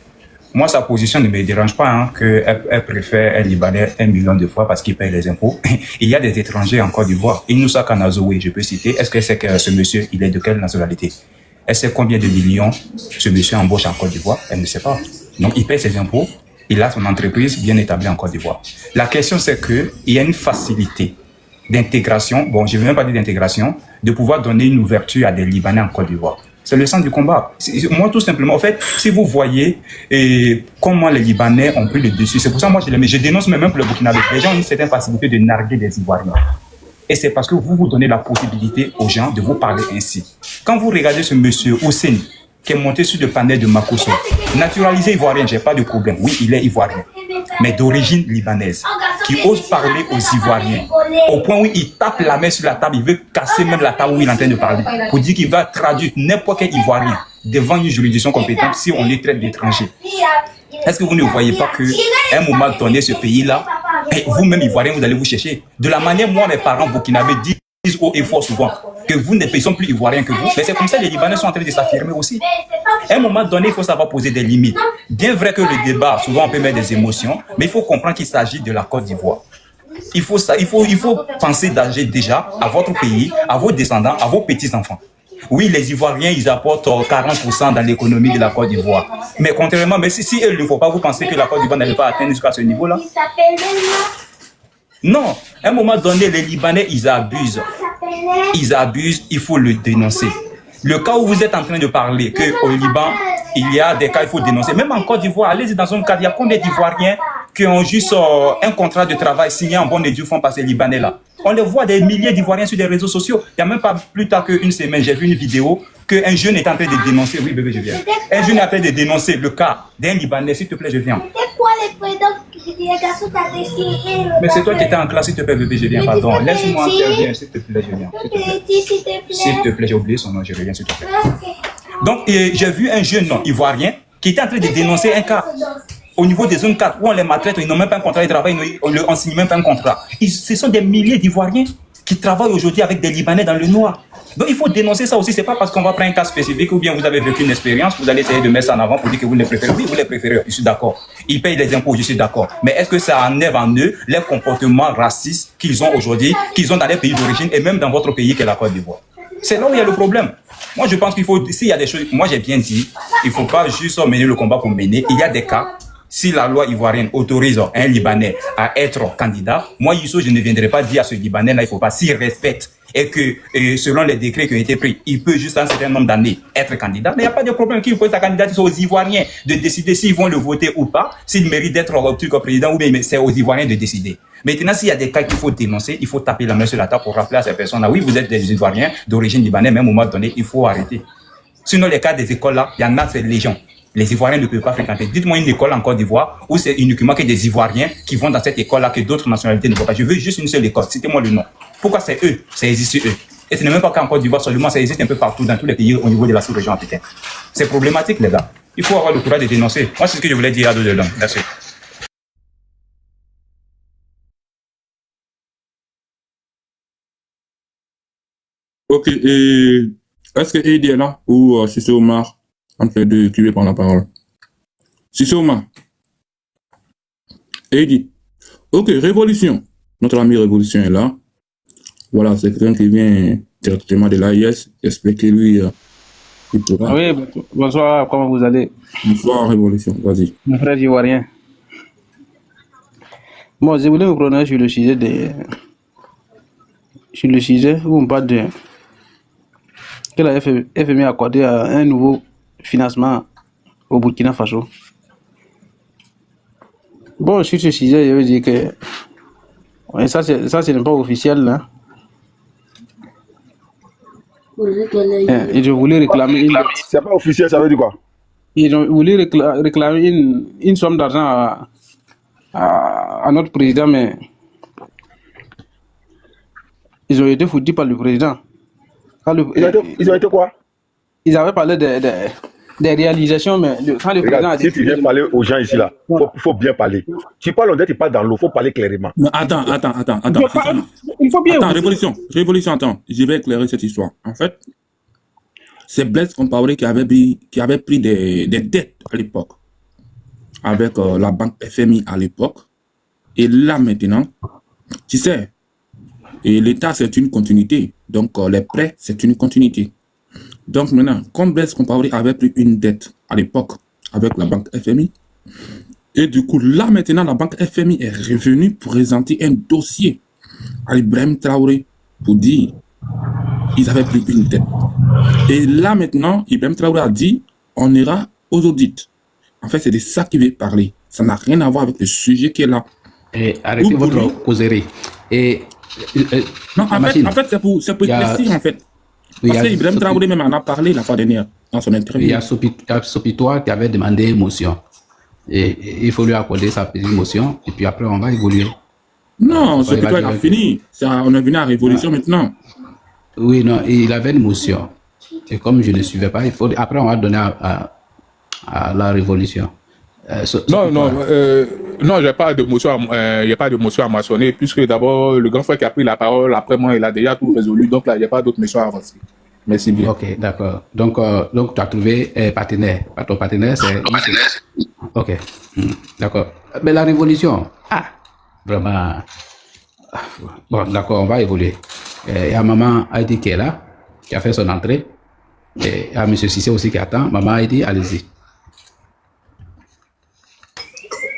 Moi, sa position ne me dérange pas, hein, qu'elle préfère un Libanais 1 million de fois parce qu'il paye les impôts. Il y a des étrangers en Côte d'Ivoire. Inoussa Kanazoé, je peux citer. Est-ce que c'est que ce monsieur, il est de quelle nationalité? Elle sait combien de millions ce monsieur embauche en Côte d'Ivoire? Elle ne sait pas. Donc, il paye ses impôts. Il a son entreprise bien établie en Côte d'Ivoire. La question, c'est qu'il y a une facilité d'intégration. Bon, je ne veux même pas dire d'intégration, de pouvoir donner une ouverture à des Libanais en Côte d'Ivoire. C'est le sens du combat. Moi, tout simplement, en fait, si vous voyez comment les Libanais ont pris le dessus, c'est pour ça que moi, je dénonce même pour le Burkinabé. Les gens ont une certaine facilité de narguer des Ivoiriens. Et c'est parce que vous donnez la possibilité aux gens de vous parler ainsi. Quand vous regardez ce monsieur Hossein, qui est monté sur le panel de Makosso, naturalisé ivoirien, j'ai pas de problème. Oui, il est ivoirien, mais d'origine libanaise, qui ose parler aux Ivoiriens, au point où il tape la main sur la table, il veut casser même la table où il est en train de parler, pour dire qu'il va traduire n'importe quel Ivoirien devant une juridiction compétente si on les traite d'étrangers. Est-ce que vous ne voyez pas qu'à un moment donné, ce pays-là, vous-même Ivoiriens, vous allez vous chercher. De la manière, moi, mes parents burkinabés disent haut et fort souvent que vous ne sont plus Ivoiriens que vous. Mais c'est comme ça que les Libanais sont en train de s'affirmer aussi. À un moment donné, il faut savoir poser des limites. Bien vrai que le débat, souvent on peut mettre des émotions, mais il faut comprendre qu'il s'agit de la Côte d'Ivoire. Il faut penser d'agir déjà à votre pays, à vos descendants, à vos petits-enfants. Oui, les Ivoiriens, ils apportent 40% dans l'économie de la Côte d'Ivoire. Mais contrairement, mais si eux ne le font pas, vous pensez que la Côte d'Ivoire n'allait pas atteindre jusqu'à ce niveau-là? Non, à un moment donné, les Libanais, ils abusent. Ils abusent, il faut le dénoncer. Le cas où vous êtes en train de parler qu'au Liban, il y a des cas, il faut dénoncer. Même en Côte d'Ivoire, allez-y dans un cas, il y a combien d'Ivoiriens qui ont juste un contrat de travail signé en bonne et due forme par ces Libanais-là? On les voit des milliers d'Ivoiriens sur les réseaux sociaux. Il n'y a même pas plus tard qu'une semaine, j'ai vu une vidéo qu'un jeune est en train de dénoncer. Oui, bébé, je viens. Un jeune est en train de dénoncer le cas d'un Libanais. S'il te plaît, je viens.
C'était quoi les prénoms les garçons t'as décidé?
Mais c'est toi qui étais en classe, s'il te plaît, bébé, je viens. Pardon. Laisse-moi intervenir, s'il te plaît, je viens. S'il te plaît, j'ai oublié son nom, je reviens, s'il te plaît. Donc, j'ai vu un jeune ivoirien qui était en train de dénoncer un cas au niveau des zones 4 où on les maltraite, ils n'ont même pas un contrat de travail, on ne leur signe même pas un contrat. Ce sont des milliers d'Ivoiriens qui travaillent aujourd'hui avec des Libanais dans le noir. Donc il faut dénoncer ça aussi. C'est pas parce qu'on va prendre un cas spécifique ou bien vous avez vécu une expérience, vous allez essayer de mettre ça en avant pour dire que vous les préférez. Oui, vous les préférez, je suis d'accord. Ils payent les impôts, je suis d'accord. Mais est-ce que ça enlève en eux les comportements racistes qu'ils ont aujourd'hui, qu'ils ont dans les pays d'origine et même dans votre pays qui est la Côte d'Ivoire? C'est là où il y a le problème. Moi, je pense qu'il faut, s'il y a des choses, moi j'ai bien dit, il ne faut pas juste mener le combat pour mener. Il y a des cas. Si la loi ivoirienne autorise un Libanais à être candidat, moi, Youssou, je ne viendrai pas dire à ce Libanais-là, il ne faut pas, s'il respecte et que selon les décrets qui ont été pris, il peut juste un certain nombre d'années être candidat, mais il n'y a pas de problème qu'il pose sa candidature aux Ivoiriens de décider s'ils vont le voter ou pas, s'il mérite d'être président ou bien c'est aux Ivoiriens de décider. Maintenant, s'il y a des cas qu'il faut dénoncer, il faut taper la main sur la table pour rappeler à ces personnes-là, oui, vous êtes des Ivoiriens d'origine libanaise, même au moment donné, il faut arrêter. Sinon, les cas des écoles-là, il y en a, c'est légion. Les Ivoiriens ne peuvent pas fréquenter. Dites-moi une école en Côte d'Ivoire où c'est uniquement que des Ivoiriens qui vont dans cette école-là que d'autres nationalités ne vont pas. Je veux juste une seule école. Citez-moi le nom. Pourquoi c'est eux? Ça existe eux. Et ce n'est même pas qu'en Côte d'Ivoire seulement, ça existe un peu partout dans tous les pays au niveau de la sous-région africaine. C'est problématique, les gars. Il faut avoir le courage de dénoncer. Moi, c'est ce que je voulais dire à deux dedans. Merci.
Ok, et est-ce que Heidi est là ou Cissé Omar entre les deux qui veut prendre la parole? Cissé Omar. Heidi. Ok, Révolution. Notre ami Révolution est là. Voilà, c'est quelqu'un qui vient directement de l'AIS. J'espère que lui, Il peut pas.
Oui, bonsoir, comment vous allez?
Bonsoir, Révolution, vas-y.
Mon frère ivoirien. Bon, je voulais vous prononcer sur le sujet où on parle de que la FMI a accordé un nouveau financement au Burkina Faso. Bon, sur ce sujet, je veux dire que ouais, ça, ce n'est pas officiel, là. Et je voulais réclamer
C'est pas officiel, ça veut dire quoi?
ils ont voulu réclamer une somme d'argent à notre président, mais ils ont été foutus par le président. Quand
Ils ont été quoi?
ils avaient parlé des réalisations, mais quand le président a
Regarde,
dit
si tu viens parler aux gens ici, là, faut bien parler. Tu parles, on dirait que tu parles dans l'eau, faut parler clairement.
Mais attends.
il faut bien.
Attends, Révolution, attends. Je vais éclairer cette histoire. En fait, c'est Blaise Compaoré qui avait pris des dettes à l'époque avec la banque FMI à l'époque. Et là maintenant, tu sais, et l'État c'est une continuité. Donc les prêts c'est une continuité. Donc maintenant, comme Blaise Compaoré avait pris une dette à l'époque avec la banque FMI, et du coup là maintenant la banque FMI est revenue présenter un dossier à Ibrahim Traoré pour dire ils avaient pris une dette. Et là maintenant, Ibrahim Traoré a dit on ira aux audits. En fait, c'est de ça qu'il veut parler. Ça n'a rien à voir avec le sujet qui est là.
Et arrêtez
Ou pour lui-
votre causerie. Et
Non, en fait, c'est pour
Il y a-
éclaircir en fait.
il y
Parce
a
que Ibrahim Traoré même en a parlé la fois dernière dans son
il
interview.
y a Sopitoire qui avait demandé une motion. Et il faut lui accorder sa petite motion. Et puis après, on va évoluer.
Non,
Ça,
ce
il
que
va
toi, il
dire
a
que-
fini. On est venu à la révolution maintenant.
Oui, non, il avait une motion. Et comme je ne suivais pas, après, on va donner à la révolution.
Non, j'ai pas de motion, il n'y a pas de motion à mentionner, puisque d'abord, le grand frère qui a pris la parole, après moi, il a déjà tout résolu, donc là, il n'y a pas d'autre motion à avancer. Merci bien.
Ok, d'accord. Donc, tu as trouvé partenaire. Ton partenaire, c'est... Ok, d'accord. Mais la révolution, vraiment... Bon, d'accord, on va évoluer. Il y a Maman Heidi qui est là, qui a fait son entrée. Et il y a M. Cissé aussi qui attend. Maman Heidi, allez-y.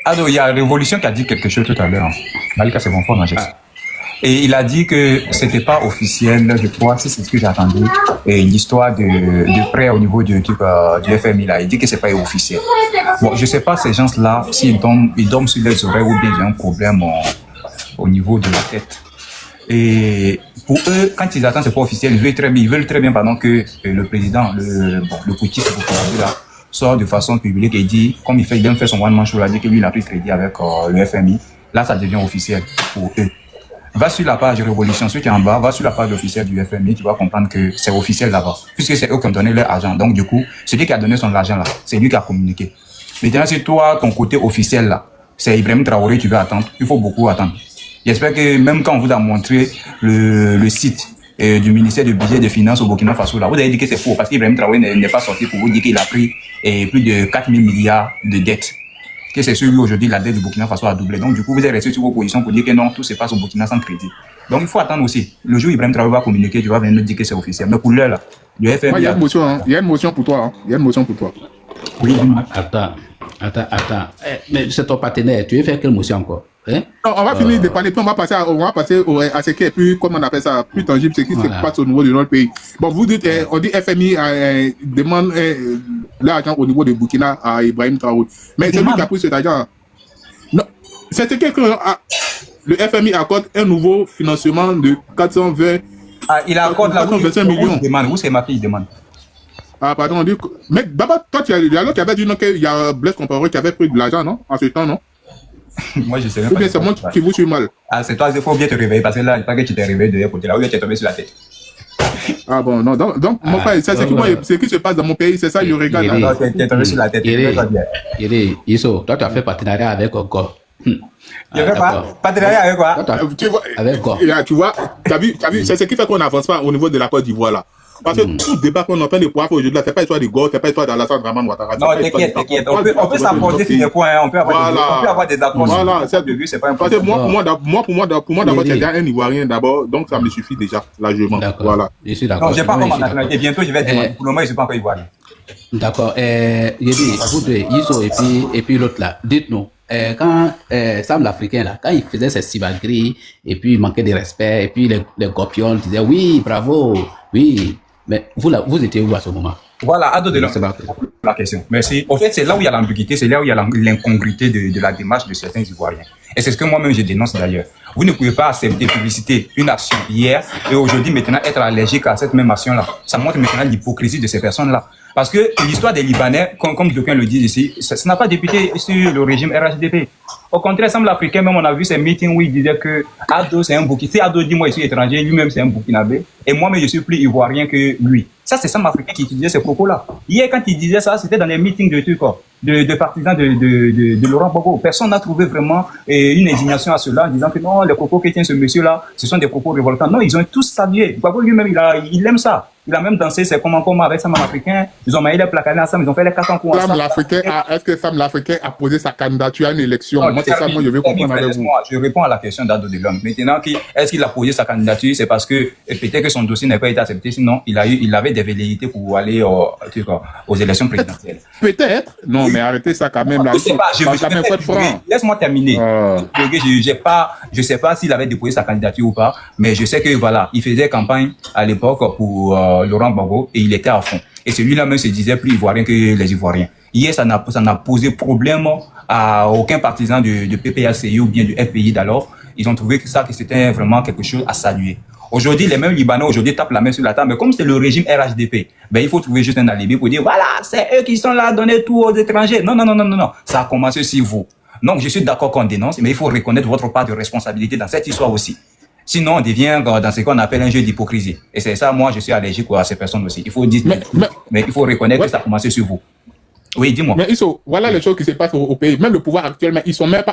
Alors, il y a Révolution qui a dit quelque chose tout à l'heure. Malika, c'est mon frère, non, Et il a dit que c'était pas officiel, je crois, si c'est ce que j'ai entendu, et l'histoire de prêt au niveau du FMI là. Il dit que c'est pas officiel. Bon, je sais pas ces gens-là, s'ils dorment sur les oreilles ou bien ils ont un problème au niveau de la tête. Et pour eux, quand ils attendent, c'est pas officiel, ils veulent très bien, pardon, que le président, le putschiste là, sort de façon publique et dit, comme il vient faire son one-man show, il a dit que lui, il a pris crédit avec le FMI. Là, ça devient officiel pour eux. Va sur la page Révolution, ceux qui sont en bas, va sur la page officielle du FMI, tu vas comprendre que c'est officiel là-bas. Puisque c'est eux qui ont donné leur argent. Donc, du coup, celui qui a donné son argent là, c'est lui qui a communiqué. Maintenant, c'est toi, ton côté officiel là, c'est Ibrahim Traoré, tu veux attendre. Il faut beaucoup attendre. J'espère que même quand on vous a montré le site du ministère du budget et des finances au Burkina Faso là, vous avez dit que c'est faux parce qu'Ibrahim Traoré n'est pas sorti pour vous dire qu'il a pris plus de 4 000 milliards de dettes. Que c'est celui aujourd'hui, la dette du Burkina Faso a doublé. Donc, du coup, vous êtes resté sur vos positions pour dire que non, tout se passe au Burkina sans crédit. Donc, il faut attendre aussi. Le jour où Ibrahim Traoré va communiquer, tu vas venir nous dire que c'est officiel. Mais pour l'heure, là, le FMI...
Il y a une motion, hein. Il y a une motion pour toi. Hein. Il y a une motion pour toi.
Oui.
Attends. Mais c'est ton partenaire. Tu veux faire quelle motion encore? Hein?
Non, on va finir de parler, puis on va passer à ce qui est plus, comment on appelle ça, plus tangible, ce qui se passe au niveau de notre pays. Bon, vous dites, on dit FMI demande l'argent au niveau de Burkina à Ibrahim Traoré. Mais c'est lui qui a pris cet argent. Non, c'est ce que le FMI accorde un nouveau financement de 420.
il accorde là,
425 millions.
Où c'est ma fille demande?
Ah, pardon, on dit. Mais d'abord, toi, il y a l'autre qui avait dit non, qu'il y a Blaise Compaoré qui avait pris de l'argent, non? En ce temps, non?
Moi, je sais même
Ou
pas.
bien c'est moi qui vous suis mal.
Ah, c'est toi, il faut bien te réveiller parce que là, il pas que tu t'es réveillé de l'autre côté là, ou bien tu es tombé sur la tête.
Ah bon, non, donc mon frère, ça, c'est ce qui se passe dans mon pays, c'est ça, je regarde.
Yéré.
Non, tu es tombé sur la tête.
Yéré, Isso, toi, tu as fait partenariat avec Encore.
Je fais pas partenariat avec quoi?
Tu vois,
Avec quoi?
tu vois, t'as vu, c'est ce qui fait qu'on n'avance pas au niveau de la Côte d'Ivoire là. Parce que tout débat qu'on est en train de pouvoir faire aujourd'hui, là, c'est pas histoire de gauche, c'est pas histoire d'Alassane Draman Ouattara.
Non, t'inquiète. On peut s'accorder sur des points, hein. On peut avoir des accords.
Voilà, c'est
de vue, c'est pas un
parce que
problème.
moi, pour moi, d'abord, c'est un Ivoirien d'abord, donc ça me suffit déjà, largement. Voilà.
Je suis d'accord.
Non, j'ai pas encore ma nationalité. Bientôt, je vais demander. Pour le moment, je suis pas encore Ivoirien.
D'accord. Yedi, vous deux, Iso et puis l'autre là, dites-nous, quand Sam l'Africain là, quand il faisait ses sibageries et puis il manquait de respect et puis les gopioles disaient oui, bravo, oui, mais vous là, vous étiez où à ce moment?
Voilà, Ado de
C'est pas-
la question. Merci. En fait, c'est là où il y a l'ambiguïté, c'est là où il y a l'incongruité de la démarche de certains Ivoiriens. Et c'est ce que moi-même je dénonce d'ailleurs. Vous ne pouvez pas accepter publicité une action hier et aujourd'hui maintenant être allergique à cette même action-là. Ça montre maintenant l'hypocrisie de ces personnes-là. Parce que l'histoire des Libanais, comme d'aucuns le disent ici, ça n'a pas débuté sur le régime RHDP. Au contraire, Sam l'Africain, même on a vu ces meetings où il disait que Ado c'est un Burkinabé. Si Ado dit moi je suis étranger, lui-même c'est un Burkinabé. Et moi-même je suis plus ivoirien que lui. Ça c'est Sam l'Africain qui utilisait ces propos-là. Hier quand il disait ça, c'était dans les meetings de partisans de Laurent Gbagbo. Personne n'a trouvé vraiment une indignation à cela en disant que non, les propos que tient ce monsieur-là, ce sont des propos révoltants. Non, ils ont tous salué. Gbagbo lui-même, il aime ça. Il a même dansé ses comment avec Sam l'Africain. Ils ont maillé les placards ensemble, ils ont fait les 400 coups ensemble.
Est-ce que Sam l'Africain a posé sa candidature à une élection? Moi, c'est ça, moi, je veux comprendre avec vous.
Je réponds à la question d'Ado de l'homme. Maintenant, est-ce qu'il a posé sa candidature? C'est parce que peut-être que son dossier n'a pas été accepté. Sinon, il avait des velléités pour aller aux élections présidentielles.
Peut-être. Non, mais arrêtez ça quand même. Là.
Je sais pas. Laisse-moi terminer. Je sais pas s'il avait déposé sa candidature ou pas, mais je sais que voilà, il faisait campagne à l'époque pour Laurent Gbagbo et il était à fond. Et celui-là même se disait plus ivoirien que les Ivoiriens. Hier, ça n'a posé problème à aucun partisan de PPACI ou bien du FPI d'alors. Ils ont trouvé que c'était vraiment quelque chose à saluer. Aujourd'hui, les mêmes Libanais aujourd'hui tapent la main sur la table, mais comme c'est le régime RHDP, il faut trouver juste un alibi pour dire voilà, c'est eux qui sont là à donner tout aux étrangers. Non. Ça a commencé sur vous. Donc, je suis d'accord qu'on dénonce, mais il faut reconnaître votre part de responsabilité dans cette histoire aussi. Sinon, on devient dans ce qu'on appelle un jeu d'hypocrisie. Et c'est ça, moi, je suis allergique à ces personnes aussi. Il faut dire, mais il faut reconnaître que ça a commencé sur vous. Oui, dis-moi.
Mais voilà les choses qui se passent au pays. Même le pouvoir actuellement, ils ne sont même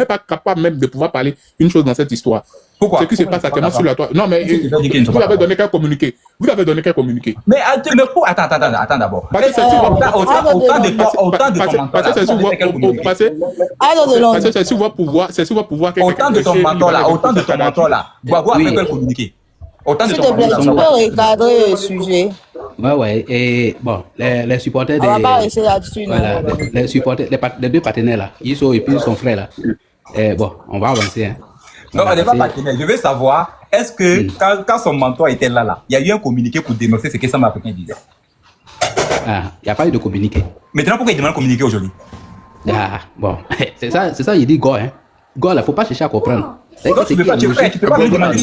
pas capables même de pouvoir parler une chose dans cette histoire.
Pourquoi?
Ce qui se passe actuellement sur la toile. Non, mais vous avez donné qu'un communiqué.
Mais pour... Attends d'abord.
Parce que
autant de ton mentor là.
c'est sur votre pouvoir.
Autant de ton mentor là. Gbagbo a fait quel communiqué? Autant de
S'il
ton
te plaît,
mentor
tu
là.
peux recadrer le sujet.
Ouais. Et bon, les supporters
On va pas rester là-dessus.
Voilà, les supporters, les deux partenaires là, Iso et puis son frère là. Bon, on va avancer. Hein.
Non, on n'est pas partenaire. Je veux savoir, est-ce que quand son mentor était là, il y a eu un communiqué pour dénoncer ce que Sam l'Africain disait?
Ah, il n'y a pas eu de communiqué.
Maintenant, pourquoi il demande un communiqué aujourd'hui?
Ah, bon, c'est ça, il dit go, hein. Go, là, faut pas chercher à comprendre.
Non, tu peux pas lui demander.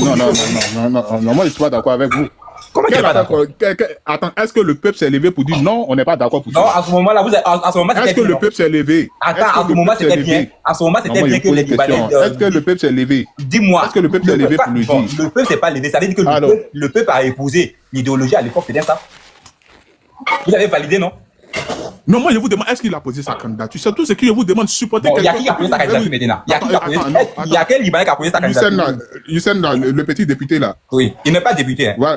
Non, moi je suis pas d'accord avec vous.
Comment tu n'es pas d'accord?
Attends, est-ce que le peuple s'est levé pour dire non, on n'est pas d'accord pour ça?
Non, à ce moment-là,
est-ce que le peuple s'est levé?
Attends, à ce moment, c'était bien. À ce moment, c'était bien que les Libanais.
Est-ce que le peuple s'est levé?
Dis-moi.
Est-ce que le peuple s'est levé pour le dire?
Le peuple s'est pas levé. Ça veut dire que le peuple a épousé l'idéologie à l'époque, c'est bien ça? Vous avez validé, non?
Non, moi je vous demande, est-ce qu'il a posé sa candidature? C'est tout ce que je vous demande, supporter
quelqu'un. Il y a qui a posé sa candidature maintenant? Il y a quel Libanais qui a posé sa candidature?
Youssef, le petit député là.
Oui, il n'est pas député. Hein.
Ouais.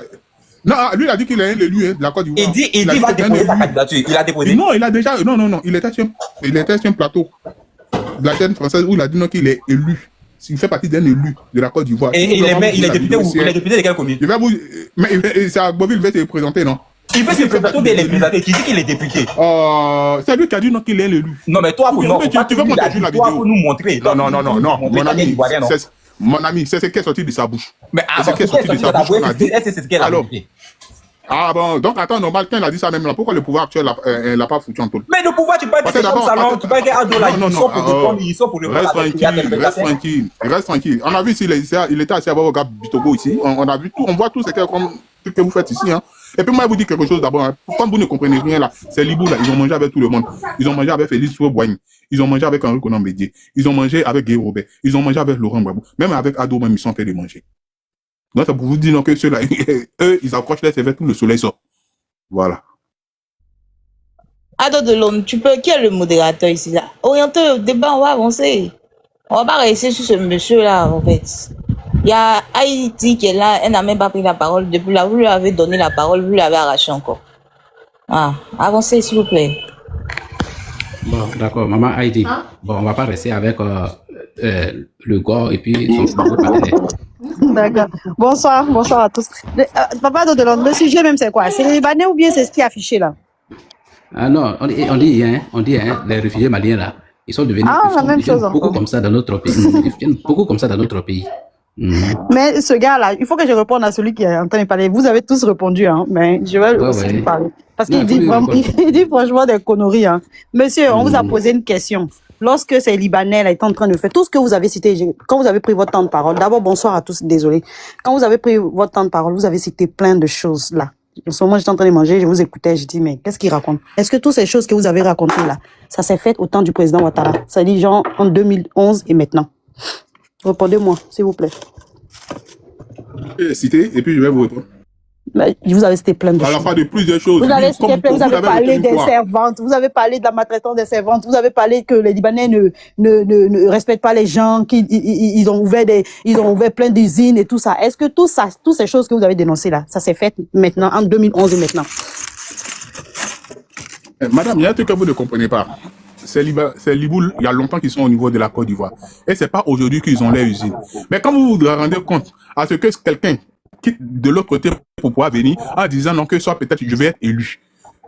Non, lui il a dit qu'il est élu de la Côte d'Ivoire.
Il dit va déposer sa candidature. Il a déposé.
Non, il a déjà. Non. Il était sur un plateau de la chaîne française où il a dit non qu'il est élu. Il fait partie d'un élu de la Côte d'Ivoire.
Et il est député où? Il est député de quelle commune?
Mais c'est à Boville, il va se présenter, non?
Il veut se présenter ou bien il est présenté? Qui dit qu'il est député?
C'est lui qui a dit non qu'il est l'élu.
Non, mais toi, tu veux qu'on
la vidéo?
Toi, faut nous montrer.
Non. Mon ami, c'est ce qui est sorti de sa bouche.
Mais c'est ce qui est sorti de sa bouche. Est-ce que c'est ce qu'elle a dit?
Ah bon, donc attends, normal, quand il a dit ça même là, pourquoi le pouvoir actuel l'a pas foutu en taule?
Mais le pouvoir, tu parles de ces salons, tu parles d'Ado là, ils sont pour le
Reste tranquille. On a vu ici, il était assis à voir au gars Bitogo ici. On a vu tout, on voit tout ce que vous faites ici. Hein. Et puis moi, je vous dis quelque chose d'abord. Hein. Comme vous ne comprenez rien là, c'est Libou là, ils ont mangé avec tout le monde. Ils ont mangé avec Félix Souboigne. Ils ont mangé avec Henri Conan Bédier. Ils ont mangé avec Guy Robert. Ils ont mangé avec Laurent Gbagbo. Même avec Ado, même ils sont en train de manger. Donc c'est pour vous dire que ceux-là, eux, ils accrochent les CV, tout le soleil sort. Voilà.
Ado de l'homme, qui est le modérateur ici là? Orientez le débat, on va avancer. On va pas rester sur ce monsieur là en fait. Il y a Haïti qui est là, elle n'a même pas pris la parole. Depuis là, vous lui avez donné la parole, vous lui avez arraché encore. Ah, avancez, s'il vous plaît.
Bon, d'accord, maman Heidi. Bon, on va pas rester avec le gore et puis son nouveau partenaire.
D'accord. Bonsoir à tous. Papa de Delon, le sujet même c'est quoi? C'est les Libanais ou bien c'est ce qui est affiché là?
Ah non, on dit, les réfugiés maliens là, ils sont devenus
La même chose
beaucoup
encore.
comme ça dans notre pays. Ils deviennent beaucoup comme ça dans notre pays.
Mais ce gars-là, il faut que je réponde à celui qui est en train de parler. Vous avez tous répondu, hein, mais je vais aussi lui parler. Parce qu'il dit, il dit franchement des conneries. Hein. Monsieur, on vous a posé une question. Lorsque ces Libanais là étaient en train de faire tout ce que vous avez cité, quand vous avez pris votre temps de parole, d'abord bonsoir à tous, désolé. Quand vous avez pris votre temps de parole, vous avez cité plein de choses là. En ce moment, j'étais en train de manger, je vous écoutais, je dis, mais qu'est-ce qu'il raconte? Est-ce que toutes ces choses que vous avez racontées là, ça s'est fait au temps du président Ouattara? Ça dit genre en 2011 et maintenant. Répondez-moi, s'il vous plaît.
Cité, et puis je vais vous répondre.
Mais vous avez cité plein de
À la
choses.
fois de plusieurs choses.
Vous avez,
Comme
vous avez parlé des
quoi.
servantes, vous avez parlé de la maltraitance des servantes, vous avez parlé que les Libanais ne respectent pas les gens, qu'ils ont ouvert plein d'usines et tout ça. Est-ce que tout ça, toutes ces choses que vous avez dénoncées là, ça s'est fait maintenant, en 2011 et maintenant?
Madame, il y a un truc que vous ne comprenez pas. Ces Libouls, il y a longtemps qu'ils sont au niveau de la Côte d'Ivoire. Et c'est pas aujourd'hui qu'ils ont leur usine. Mais quand vous vous rendez compte à ce que quelqu'un quitte de l'autre côté pour pouvoir venir en disant non que soit peut-être je vais être élu.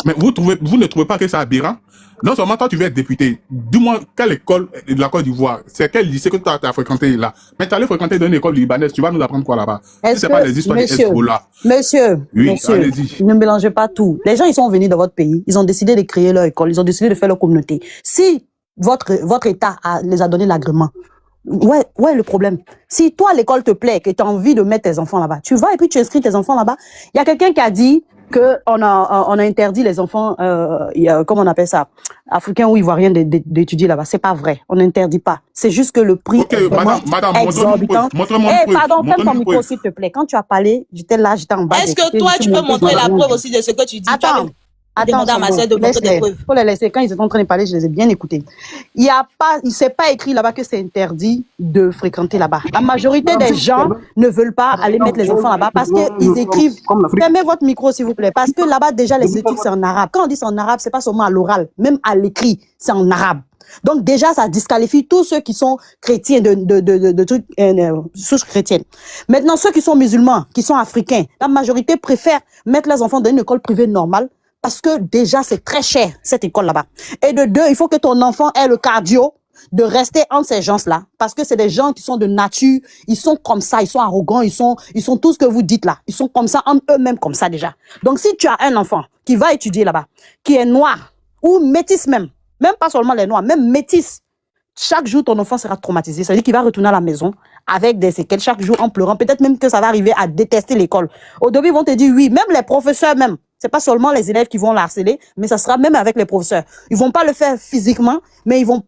Mais vous ne trouvez pas que c'est aberrant? Non seulement toi tu vas être député, dis-moi quelle école de la Côte d'Ivoire, c'est quel lycée que tu as fréquenté là? Mais tu allais fréquenter dans une école libanaise, tu vas nous apprendre quoi là-bas? Si c'est pas les histoires des Hezbollah.
Monsieur, ne mélangez pas tout. Les gens, ils sont venus dans votre pays, ils ont décidé de créer leur école, ils ont décidé de faire leur communauté. Si votre État les a donné l'agrément, ouais, le problème. Si toi, l'école te plaît, que tu as envie de mettre tes enfants là-bas, tu vas et puis tu inscris tes enfants là-bas. Il y a quelqu'un qui a dit que on a interdit les enfants, comment on appelle ça, africains ou ivoiriens d'étudier là-bas. C'est pas vrai. On n'interdit pas. C'est juste que le prix est vraiment exorbitant. Pardon, ferme ton micro s'il te plaît. Quand tu as parlé, j'étais en bas.
Est-ce que toi, tu peux montrer la preuve aussi de ce que tu dis?
Attends, à ma sœur de montrer des preuves. Faut les laisser. Quand ils étaient en train de parler, je les ai bien écoutés. Il s'est pas écrit là-bas que c'est interdit de fréquenter là-bas. La majorité des gens ne veulent pas aller mettre les enfants là-bas parce qu'ils écrivent. Fermez votre micro, s'il vous plaît. Parce que là-bas, déjà, les études, c'est en arabe. Quand on dit c'est en arabe, c'est pas seulement à l'oral. Même à l'écrit, c'est en arabe. Donc, déjà, ça disqualifie tous ceux qui sont chrétiens de trucs, souches chrétiennes. Maintenant, ceux qui sont musulmans, qui sont africains, la majorité préfère mettre leurs enfants dans une école privée normale. Parce que déjà, c'est très cher, cette école là-bas. Et de deux, il faut que ton enfant ait le cardio de rester entre ces gens-là. Parce que c'est des gens qui sont de nature, ils sont comme ça, ils sont arrogants, ils sont tout ce que vous dites là. Ils sont comme ça, en eux-mêmes comme ça déjà. Donc si tu as un enfant qui va étudier là-bas, qui est noir, ou métis même pas seulement les noirs, même métis, chaque jour, ton enfant sera traumatisé. Ça veut dire qu'il va retourner à la maison avec des séquelles chaque jour en pleurant. Peut-être même que ça va arriver à détester l'école. Au début, ils vont te dire oui, même les professeurs même. C'est pas seulement les élèves qui vont l'harceler, mais ça sera même avec les professeurs. Ils vont pas le faire physiquement, mais ils vont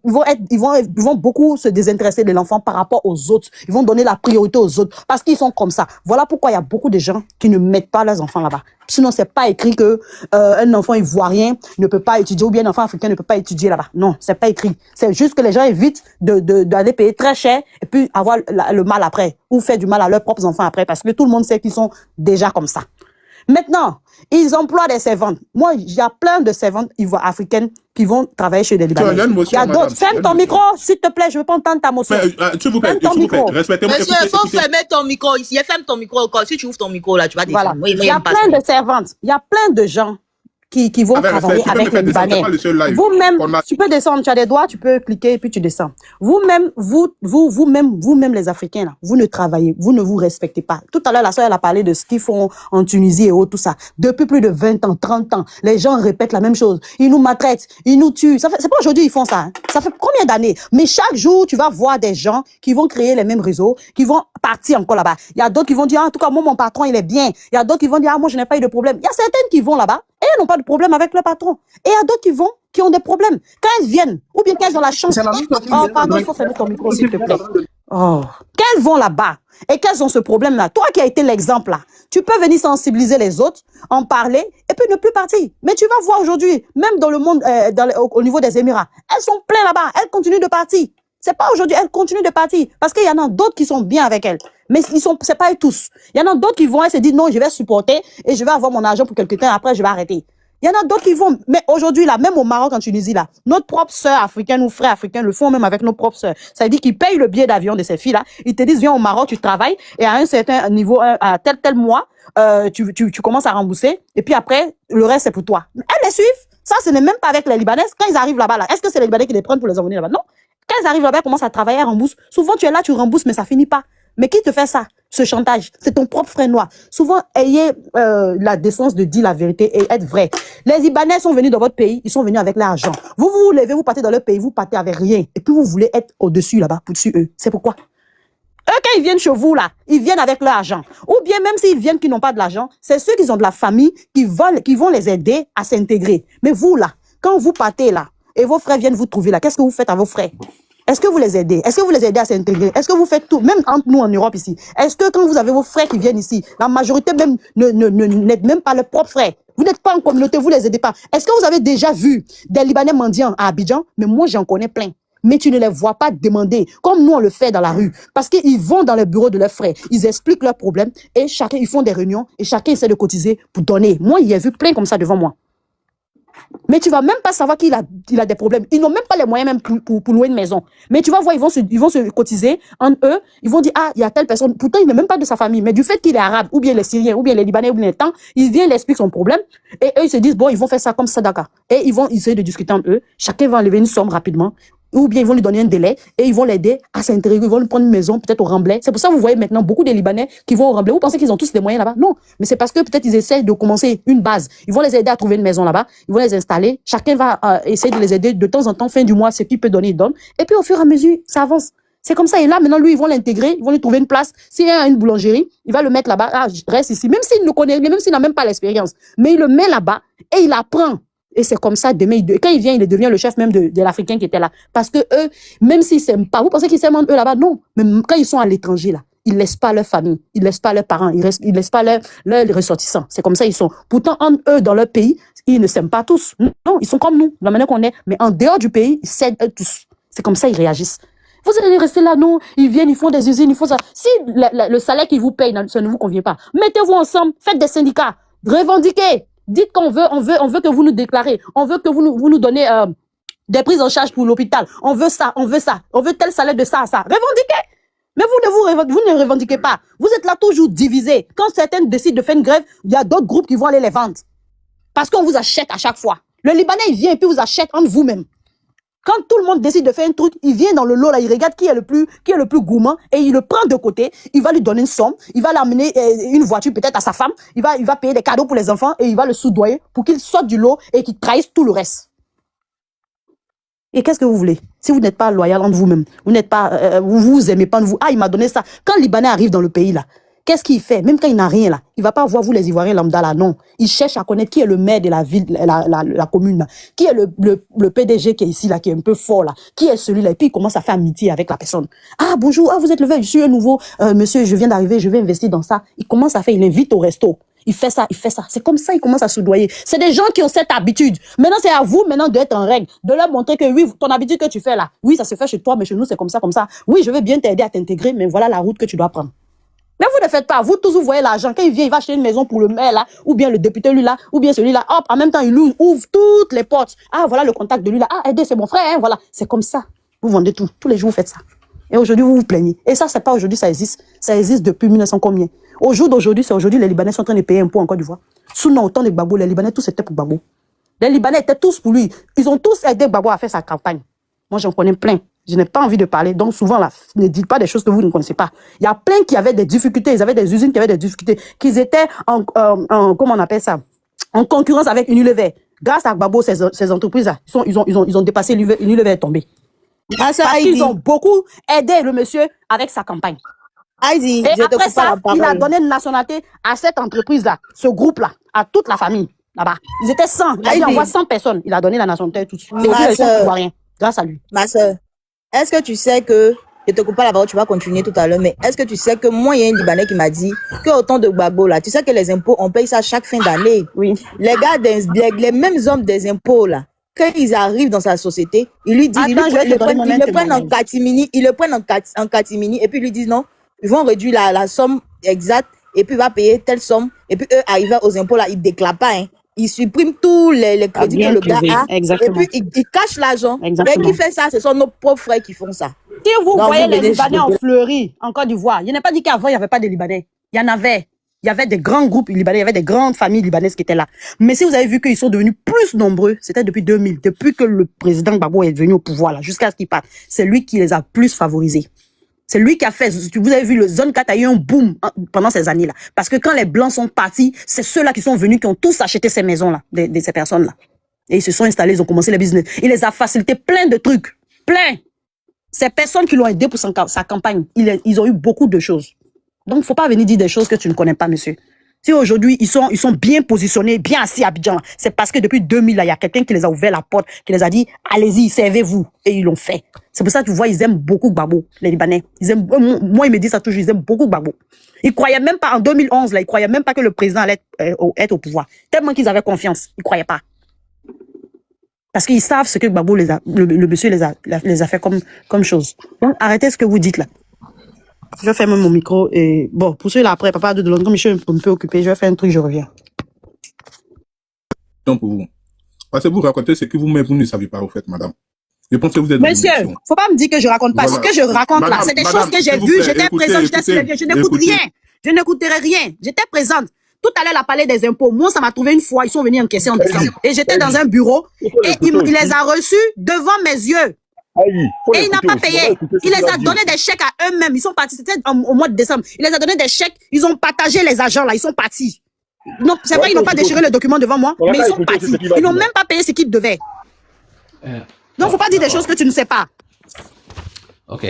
beaucoup se désintéresser de l'enfant par rapport aux autres. Ils vont donner la priorité aux autres parce qu'ils sont comme ça. Voilà pourquoi il y a beaucoup de gens qui ne mettent pas leurs enfants là-bas. Sinon, c'est pas écrit que un enfant ivoirien ne peut pas étudier ou bien un enfant africain ne peut pas étudier là-bas. Non, c'est pas écrit. C'est juste que les gens évitent d'aller payer très cher et puis avoir le mal après ou faire du mal à leurs propres enfants après parce que tout le monde sait qu'ils sont déjà comme ça. Maintenant, ils emploient des servantes. Moi, il y a plein de servantes africaines qui vont travailler chez des Libanais. Il y a d'autres. Ferme ton micro, s'il te plaît, je veux pas entendre ta motion.
S'il vous plaît, respectez-moi.
Monsieur, il faut fermer ton micro ici. Ferme ton micro encore. Si tu ouvres ton micro là, tu vas descendre.
Voilà. Il y a plein de servantes. Il y a plein de gens qui vont travailler avec les Libanais. Vous-même, tu peux descendre, tu as des doigts, tu peux cliquer et puis tu descends. Vous-même, vous-même les Africains là, vous ne travaillez, vous ne vous respectez pas. Tout à l'heure, la soeur elle a parlé de ce qu'ils font en Tunisie et autres, tout ça. Depuis plus de 20 ans, 30 ans, les gens répètent la même chose. Ils nous maltraitent, ils nous tuent. C'est pas aujourd'hui ils font ça. Hein. Ça fait combien d'années? Mais chaque jour, tu vas voir des gens qui vont créer les mêmes réseaux, qui vont partir encore là-bas. Il y a d'autres qui vont dire, en tout cas, moi, mon patron, il est bien. Il y a d'autres qui vont dire, moi, je n'ai pas eu de problème. Il y a certaines qui vont là-bas et elles n'ont pas de problème avec leur patron. Et il y a d'autres qui ont des problèmes. Quand elles viennent, ou bien qu'elles ont la chance. Oh, pardon, il faut fermer ton micro, s'il te plaît. Oh, qu'elles vont là-bas et qu'elles ont ce problème-là. Toi qui as été l'exemple là, tu peux venir sensibiliser les autres, en parler et puis ne plus partir. Mais tu vas voir aujourd'hui, même dans le monde, au niveau des Émirats, elles sont pleines là-bas. Elles continuent de partir. C'est pas aujourd'hui, elle continue de partir. Parce qu'il y en a d'autres qui sont bien avec elle. Mais c'est pas eux tous. Il y en a d'autres qui vont, elle se dit, non, je vais supporter et je vais avoir mon argent pour quelque temps, après je vais arrêter. Il y en a d'autres qui vont, mais aujourd'hui, là, même au Maroc, en Tunisie, là, notre propre sœur africaine ou frère africain le font même avec nos propres sœurs. Ça veut dire qu'ils payent le billet d'avion de ces filles-là. Ils te disent, viens au Maroc, tu travailles, et à un certain niveau, à tel mois, tu commences à rembourser, et puis après, le reste, c'est pour toi. Elles les suivent. Ça, ce n'est même pas avec les Libanaises. Quand ils arrivent là-bas, là, est-ce que c'est les Libanais qui les prennent pour les envoyer là-bas? Non. Quand ils arrivent là-bas, ils commencent à travailler, à rembourser. Souvent, tu es là, tu rembourses, mais ça finit pas. Mais qui te fait ça? Ce chantage, c'est ton propre frère noir. Souvent, ayez la décence de dire la vérité et être vrai. Les Libanais sont venus dans votre pays, ils sont venus avec l'argent. Vous vous levez, vous partez dans leur pays, vous partez avec rien. Et puis vous voulez être au-dessus là-bas, au-dessus eux. C'est pourquoi? Eux, quand ils viennent chez vous, là, ils viennent avec leur argent. Ou bien, même s'ils viennent qui n'ont pas de l'argent, c'est ceux qui ont de la famille qui vont les aider à s'intégrer. Mais vous, là, quand vous partez, là, et vos frères viennent vous trouver, là, qu'est-ce que vous faites à vos frères? Est-ce que vous les aidez? Est-ce que vous les aidez à s'intégrer? Est-ce que vous faites tout? Même entre nous en Europe ici. Est-ce que quand vous avez vos frères qui viennent ici, la majorité même n'êtes même pas leurs propres frères? Vous n'êtes pas en communauté, vous les aidez pas. Est-ce que vous avez déjà vu des Libanais mendiants à Abidjan? Mais moi, j'en connais plein. Mais tu ne les vois pas demander, comme nous on le fait dans la rue. Parce qu'ils vont dans les bureaux de leurs frères, ils expliquent leurs problèmes, et chacun, ils font des réunions, et chacun essaie de cotiser pour donner. Moi, il y a vu plein comme ça devant moi. Mais tu vas même pas savoir qu'il a des problèmes. Ils n'ont même pas les moyens même pour louer une maison. Mais tu vas voir, ils vont se cotiser entre eux. Ils vont dire, ah, il y a telle personne. Pourtant, il n'est même pas de sa famille. Mais du fait qu'il est arabe, ou bien les Syriens, ou bien les Libanais, ou bien les temps, il vient, il explique son problème. Et eux, ils se disent, bon, ils vont faire ça comme ça, d'accord. Et ils vont essayer de discuter entre eux. Chacun va enlever une somme rapidement. Ou bien ils vont lui donner un délai et ils vont l'aider à s'intégrer, ils vont lui prendre une maison peut-être au Remblai. C'est pour ça que vous voyez maintenant beaucoup de Libanais qui vont au Remblai. Vous pensez qu'ils ont tous des moyens là-bas? Non, mais c'est parce que peut-être ils essaient de commencer une base. Ils vont les aider à trouver une maison là-bas, ils vont les installer. Chacun va essayer de les aider de temps en temps, fin du mois, ce qu'il peut donner, il donne. Et puis au fur et à mesure, ça avance. C'est comme ça. Et là, maintenant, lui, ils vont l'intégrer, ils vont lui trouver une place. S'il y a une boulangerie, il va le mettre là-bas. Ah, reste ici. Même s'il ne connaît rien, même s'il n'a même pas l'expérience. Mais il le met là-bas et il apprend. Et c'est comme ça, demain, quand il vient, il devient le chef même de l'Africain qui était là. Parce que eux, même s'ils s'aiment pas, vous pensez qu'ils s'aiment entre eux là-bas? Non. Même quand ils sont à l'étranger, là, ils laissent pas leur famille, ils laissent pas leurs parents, ils laissent pas leurs ressortissants. C'est comme ça ils sont. Pourtant, entre eux, dans leur pays, ils ne s'aiment pas tous. Non, ils sont comme nous, de la manière qu'on est. Mais en dehors du pays, ils s'aident eux tous. C'est comme ça ils réagissent. Vous allez rester là, non? Ils viennent, ils font des usines, ils font ça. Si le salaire qu'ils vous payent, ça ne vous convient pas, mettez-vous ensemble, faites des syndicats, revendiquez. Dites qu'on veut que vous nous déclarez. On veut que vous nous donnez des prises en charge pour l'hôpital. On veut ça. On veut tel salaire de ça à ça. Revendiquez. Mais vous ne revendiquez pas. Vous êtes là toujours divisés. Quand certains décident de faire une grève, il y a d'autres groupes qui vont aller les vendre. Parce qu'on vous achète à chaque fois. Le Libanais, il vient et puis vous achète entre vous-même. Quand tout le monde décide de faire un truc, il vient dans le lot là, il regarde qui est le plus gourmand et il le prend de côté, il va lui donner une somme, il va l'amener une voiture peut-être à sa femme, il va payer des cadeaux pour les enfants et il va le soudoyer pour qu'il sorte du lot et qu'il trahisse tout le reste. Et qu'est-ce que vous voulez? Si vous n'êtes pas loyal entre vous-même, vous n'êtes pas, vous aimez pas vous, ah il m'a donné ça. Quand le Libanais arrive dans le pays là, qu'est-ce qu'il fait? Même quand il n'a rien là, il va pas voir vous les Ivoiriens lambda là, non. Il cherche à connaître qui est le maire de la ville, la commune là, qui est le PDG qui est ici là, qui est un peu fort là, qui est celui-là, et puis il commence à faire amitié avec la personne. Ah bonjour, ah vous êtes le vert, je suis un nouveau monsieur, je viens d'arriver, je vais investir dans ça. Il commence à faire, il invite au resto. Il fait ça. C'est comme ça, il commence à soudoyer. C'est des gens qui ont cette habitude. Maintenant, c'est à vous maintenant d'être en règle, de leur montrer que oui, ton habitude que tu fais là, oui, ça se fait chez toi, mais chez nous, c'est comme ça, comme ça. Oui, je vais bien t'aider à t'intégrer, mais voilà la route que tu dois prendre. Mais vous ne faites pas. Vous tous, vous voyez l'argent. Quand il vient, il va acheter une maison pour le maire là, ou bien le député lui là, ou bien celui là. Hop, en même temps, il ouvre toutes les portes. Ah, voilà le contact de lui là. Ah, aidez, c'est mon frère, hein, voilà. C'est comme ça. Vous vendez tout. Tous les jours, vous faites ça. Et aujourd'hui, vous vous plaignez. Et ça, c'est pas aujourd'hui, ça existe. Ça existe depuis 1900 combien? Au jour d'aujourd'hui, c'est aujourd'hui, les Libanais sont en train de payer un impôt en Côte d'Ivoire. Sous le temps de Gbagbo, les Libanais, tous étaient pour Gbagbo. Les Libanais étaient tous pour lui. Ils ont tous aidé Gbagbo à faire sa campagne. Moi, j'en connais plein. Je n'ai pas envie de parler. Donc, souvent, là, ne dites pas des choses que vous ne connaissez pas. Il y a plein qui avaient des difficultés. Ils avaient des usines qui avaient des difficultés. Qu'ils étaient comment on appelle ça? En concurrence avec Unilever. Grâce à Gbagbo, ces entreprises-là, ils ont dépassé Unilever est tombé. Parce qu'ils ont beaucoup aidé le monsieur avec sa campagne.
Heidi,
et après ça, il a donné une nationalité à cette entreprise-là, ce groupe-là, à toute la famille, là-bas. Ils étaient 100. Il a dit, envoie 100 personnes. Il a donné la nationalité à tout de suite. Aujourd'hui, ils sont ivoiriens, grâce à lui.
Ma soeur, est-ce que tu sais que, je te coupe pas la parole, tu vas continuer tout à l'heure, mais est-ce que tu sais que moi, il y a un Libanais qui m'a dit qu'au temps de Gbagbo, là, tu sais que les impôts, on paye ça chaque fin d'année.
Oui.
Les gars, les mêmes hommes des impôts, là, quand ils arrivent dans sa société, ils lui disent,
Attends, je vais te donner mon
ils le prennent en
témoignage.
catimini, ils le prennent en catimini, et puis ils lui disent non, ils vont réduire la somme exacte, et puis il va payer telle somme, et puis eux, arrivés aux impôts, là, ils déclarent pas, hein. Ils suppriment tous les crédits que
bien
le gars
privé,
a,
exactement.
et puis ils cachent l'argent. Mais
Exactement.
qui fait ça? Ce sont nos pauvres frères qui font ça.
Si vous
Donc,
voyez
vous
les
venez
Libanais en
juger.
fleurie en Côte d'Ivoire, je n'ai pas dit qu'avant, il n'y avait pas de Libanais. Il y en avait. Il y avait des grands groupes libanais, il y avait des grandes familles libanaises qui étaient là. Mais si vous avez vu qu'ils sont devenus plus nombreux, c'était depuis 2000, depuis que le président Gbagbo est venu au pouvoir, là, jusqu'à ce qu'il parte. C'est lui qui les a plus favorisés. C'est lui qui a fait, vous avez vu, le Zone 4 a eu un boom pendant ces années-là. Parce que quand les Blancs sont partis, c'est ceux-là qui sont venus, qui ont tous acheté ces maisons-là, de ces personnes-là. Et ils se sont installés, ils ont commencé les business. Il les a facilité plein de trucs. Plein. Ces personnes qui l'ont aidé pour sa campagne, ils ont eu beaucoup de choses. Donc, faut pas venir dire des choses que tu ne connais pas, monsieur. Si aujourd'hui, ils sont bien positionnés, bien assis à Abidjan, c'est parce que depuis 2000, là, il y a quelqu'un qui les a ouvert la porte, qui les a dit, allez-y, servez-vous. Et ils l'ont fait. C'est pour ça que tu vois, ils aiment beaucoup Gbagbo, les Libanais. Ils aiment, moi, ils me disent ça toujours, ils aiment beaucoup Gbagbo. Ils croyaient même pas, en 2011, là, ils croyaient même pas que le président allait être au pouvoir. Tellement qu'ils avaient confiance. Ils croyaient pas. Parce qu'ils savent ce que Gbagbo le monsieur les a fait comme chose. Donc, arrêtez ce que vous dites là. Je vais fermer mon micro et bon, pour ceux là après, papa de Londres, comme je suis un peu occupé, je vais faire un truc, je reviens.
Donc, pour vous. Parce que vous racontez ce que vous-même, vous ne savez pas, au fait, madame. Je pense que vous êtes dans
Monsieur,
l'émission.
faut pas me dire que je raconte pas.
Voilà.
Ce que je raconte là,
Madame,
c'est des
madame,
choses que j'ai
s'il vous
vues,
plaît,
j'étais
écoutez,
présente, j'étais sur les
écoutez,
vieux, je n'écoute
écoutez.
rien. Je n'écouterai rien. J'étais présente. Tout à l'heure, elle a parlé des impôts. Moi, ça m'a trouvé une fois, ils sont venus encaisser en décembre. Et j'étais dans un bureau et il les a reçus devant mes yeux. Et il n'a pas payé. Il les a donné des chèques à eux-mêmes. Ils sont partis. C'était au mois de décembre. Il les a donné des chèques. Ils ont partagé les agents là. Ils sont partis. Non, c'est vrai, ils n'ont pas déchiré le document devant moi, mais ils sont partis. Ils n'ont même pas payé ce qu'ils devaient. Donc, faut pas dire des choses que tu ne sais pas.
Ok,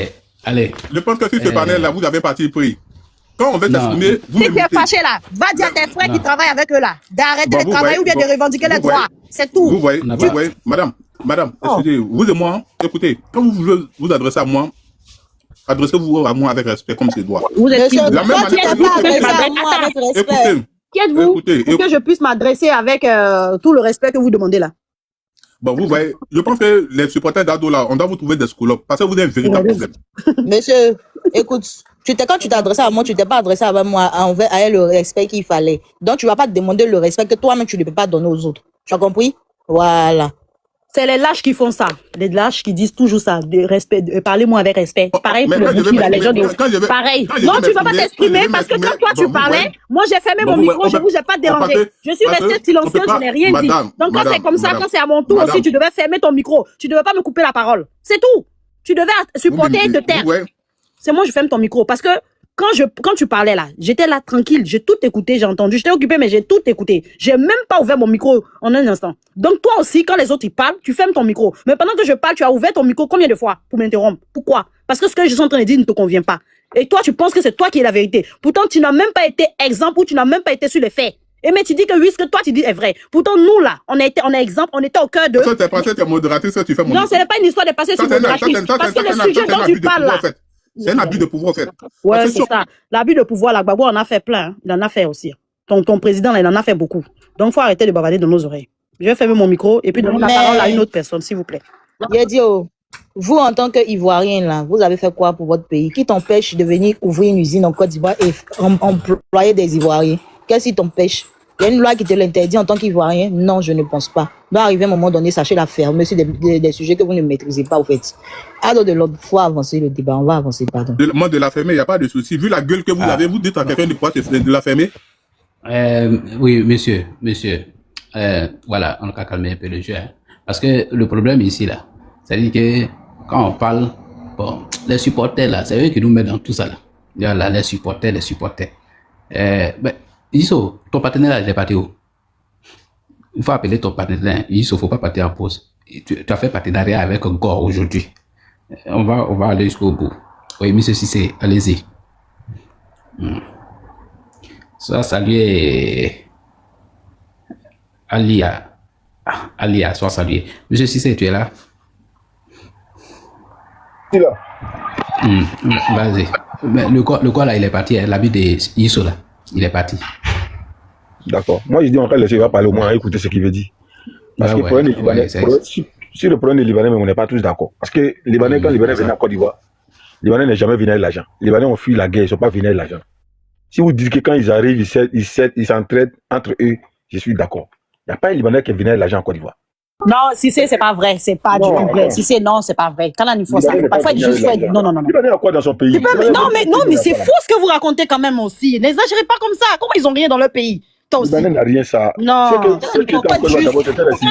allez.
Je pense que sur ce panel-là, vous avez parti pris. Quand on va t'exprimer, vous
Si tu es
mettez.
fâché là, va dire à tes frères qui travaillent avec eux là, d'arrêter
Bon,
de
vous
travailler
voyez,
ou bien de
bon,
revendiquer les
vous voyez.
droits. C'est tout.
Vous voyez, madame, excusez, vous et moi, écoutez, quand vous voulez vous adresser à moi, adressez-vous à moi avec respect, comme c'est droit.
Vous êtes qui?
La même
Toi, tu
manière
es
que
qui
l'autre
avec
fait.
respect? Qui êtes-vous
Écoutez,
pour que je puisse m'adresser avec tout le respect que vous demandez là?
Bon, vous voyez, je pense que les supporters d'Ado là, on doit vous trouver des scolopes, parce que vous avez un véritable problème.
Monsieur, écoute, quand tu t'es adressé à moi, tu t'es pas adressé à moi avec le respect qu'il fallait. Donc, tu vas pas te demander le respect que toi-même, tu ne peux pas donner aux autres. Tu as compris? Voilà.
C'est les lâches qui font ça. Les lâches qui disent toujours ça. De respect, parlez-moi avec respect. Pareil pour le bouquet, là, les gens disent. Pareil. Non, tu vas pas t'exprimer parce que quand toi tu parlais, moi j'ai fermé mon micro, je vous ai pas dérangé. Je suis restée silencieuse, je n'ai rien dit. Donc quand c'est comme ça, quand c'est à mon tour aussi, tu devais fermer ton micro. Tu devais pas me couper la parole. C'est tout. Tu devais supporter et te taire. C'est moi, je ferme ton micro parce que quand tu parlais là, j'étais là tranquille, j'ai tout écouté, j'ai entendu, j'étais occupé mais j'ai tout écouté. J'ai même pas ouvert mon micro en un instant. Donc toi aussi, quand les autres ils parlent, tu fermes ton micro. Mais pendant que je parle, tu as ouvert ton micro combien de fois pour m'interrompre? Pourquoi? Parce que ce que je suis en train de dire ne te convient pas. Et toi, tu penses que c'est toi qui es la vérité. Pourtant, tu n'as même pas été exemple ou tu n'as même pas été sur les faits. Et mais tu dis que oui, ce que toi tu dis est vrai. Pourtant, nous là, on est exemple, on était au cœur de...
Ça, t'es passé, t'es modératrice, tu fais mon.
Non, ce n'est pas une histoire de passer sur modératrice. Parce que le sujet dont tu parles là...
C'est un abus de pouvoir, en fait.
Ouais, c'est ça. L'abus de pouvoir, là, Gbagbo en a fait plein. Hein. Il en a fait aussi. Ton président, là, il en a fait beaucoup. Donc, il faut arrêter de bavarder dans nos oreilles. Je vais fermer mon micro et puis donner la parole à une autre personne, s'il vous plaît.
Yedio, vous, en tant qu'Ivoirien, là, vous avez fait quoi pour votre pays? Qui t'empêche de venir ouvrir une usine en Côte d'Ivoire et employer des Ivoiriens? Qu'est-ce qui t'empêche? Il y a une loi qui te l'interdit en tant qu'Ivoirien? Non, je ne pense pas. Il doit arriver un moment donné, sachez la fermer sur des sujets que vous ne maîtrisez pas, au fait. Alors, de l'autre, il faut avancer le débat. On va avancer, pardon.
Moi, de la fermer, il n'y a pas de souci. Vu la gueule que vous avez, vous dites à quelqu'un de quoi de la fermer?
Oui, monsieur. Voilà, on a qu'à calmer un peu le jeu. Hein. Parce que le problème ici, là, c'est-à-dire que quand on parle, bon, les supporters, là, c'est eux qui nous mettent dans tout ça, là. Là, les supporters. Ben, Iso, ton partenaire, là, il est parti où? Il faut appeler ton partenaire. Iso, il ne faut pas partir en pause. Tu as fait partenariat avec Gore aujourd'hui. On va aller jusqu'au bout. Oui, monsieur Cissé, allez-y. Soit saluer Alia, soit saluer. Monsieur Cissé, tu es là?
Il est là.
Vas-y. Mais le corps là, il est parti. Hein, l'habit de Iso là, il est parti.
D'accord. Moi, je dis, on va laisser, il va parler au moins, écouter ce qu'il veut dire. Parce que le problème des Libanais,
ouais,
sur le problème des Libanais, mais on n'est pas tous d'accord. Parce que les Libanais, quand les Libanais venaient en Côte d'Ivoire, les Libanais n'est jamais venu avec l'argent. Les Libanais ont fui la guerre, ils ne sont pas venus avec l'argent. Si vous dites que quand ils arrivent, ils s'entraident entre eux, je suis d'accord. Il n'y a pas un Libanais qui est venu avec l'argent en Côte d'Ivoire.
Non, si c'est pas vrai, c'est pas du tout vrai. Si c'est non, c'est pas vrai. Quand on faut ça, parfois il juste fait non.
Les Libanais ont quoi dans son pays?
Non, mais c'est faux ce que vous racontez quand même aussi. N'exagérez pas comme ça. Comment ils ont rien dans leur pays? Toi aussi.
Les Libanais n'ont rien ça.
Non,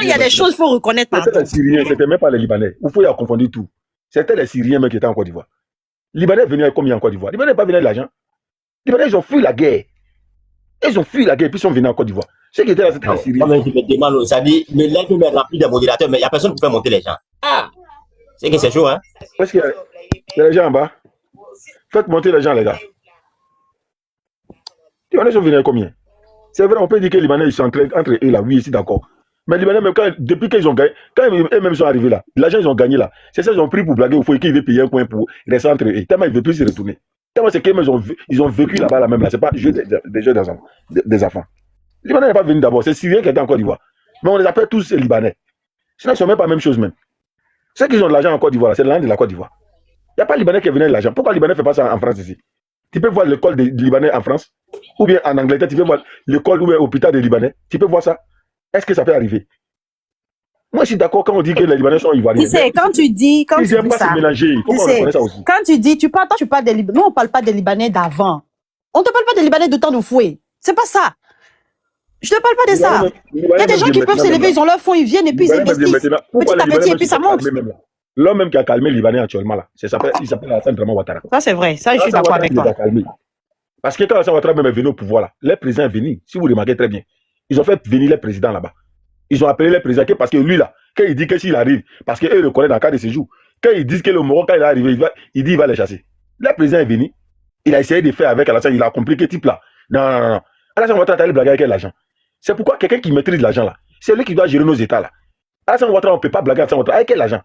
il y a des choses qu'il faut reconnaître.
C'était les Syriens, c'était même pas les Libanais. Il faut y avoir confondu tout. C'était les Syriens même qui étaient en Côte d'Ivoire. Les Libanais venaient avec combien en Côte d'Ivoire? Les Libanais n'ont pas venu avec l'argent. Les Libanais, ils ont fui la guerre. Ils ont fui la guerre, puis ils sont venus en Côte d'Ivoire. Ceux qui étaient là, c'était les Syriens.
Non, mais je me demande, ça dit, le live me rempli de modérateurs, mais il n'y a personne qui peut monter les gens. Ah! C'est que c'est chaud, hein?
Est-ce qu'il y a les gens en bas? Faites monter les gens, les gars. Les Libanais sont venus avec combien? C'est vrai, on peut dire que les Libanais, ils sont entre eux là, oui, ici, d'accord. Mais les Libanais, même depuis qu'ils ont gagné, quand eux-mêmes sont arrivés là, l'argent, ils ont gagné là. C'est ça, ils ont pris pour blaguer, il faut qu'ils veulent payer un coin pour rester entre eux. Tellement ils ne veulent plus se retourner. Tellement c'est qu'ils ont vécu là-bas, là même là. C'est pas des jeux des enfants. Les Libanais n'est pas venu d'abord, c'est Syriens qui étaient en Côte d'Ivoire. Mais on les appelle tous les Libanais. Sinon, ils ne sont même pas la même chose même. Ceux qui ont de l'argent en Côte d'Ivoire, c'est l'an de la Côte d'Ivoire. Il n'y a pas de Libanais qui est venu avec l'argent. Pourquoi les Libanais ne font pas ça en France ici? Tu peux voir l'école des Libanais en France, ou bien en Angleterre, tu peux voir l'école ou bien l'hôpital des Libanais. Tu peux voir ça. Est-ce que ça peut arriver? Moi, je suis d'accord quand on dit que les Libanais sont ivoiriens.
Tu sais, quand tu dis ça,
se mélanger. Il faut qu'on reconnaisse ça aussi.
Quand tu dis, tu parles des Libanais. Nous, on ne parle pas des Libanais d'avant. On ne te parle pas des Libanais de temps de fouet. C'est pas ça. Je ne te parle pas de ça. Il y a des gens qui peuvent se lever, ils ont leur fonds, ils viennent et puis ils investissent. Petit à petit, et puis ça monte.
L'homme même qui a calmé les Libanais actuellement, là, il s'appelle Alassane Draman Ouattara.
Ça, c'est vrai. Ça, je suis d'accord avec toi.
Parce que quand Alassane Ouattara même est venu au pouvoir, là, les présidents sont venus, si vous remarquez très bien, ils ont fait venir les présidents là-bas. Ils ont appelé les présidents parce que lui, là, quand il dit que s'il arrive, parce qu'eux le connaissent dans le cas de séjour, quand ils disent que le Maroc, quand il est arrivé, il dit qu'il va les chasser. Le président est venu, il a essayé de faire avec Alassane, il a compliqué type là. Non. Alassane Ouattara a blaguer avec l'argent. C'est pourquoi quelqu'un qui maîtrise l'argent là, c'est lui qui doit gérer nos États là. Alassane Ouattara, on ne peut pas blaguer Alassane Ouattara. Avec quel argent?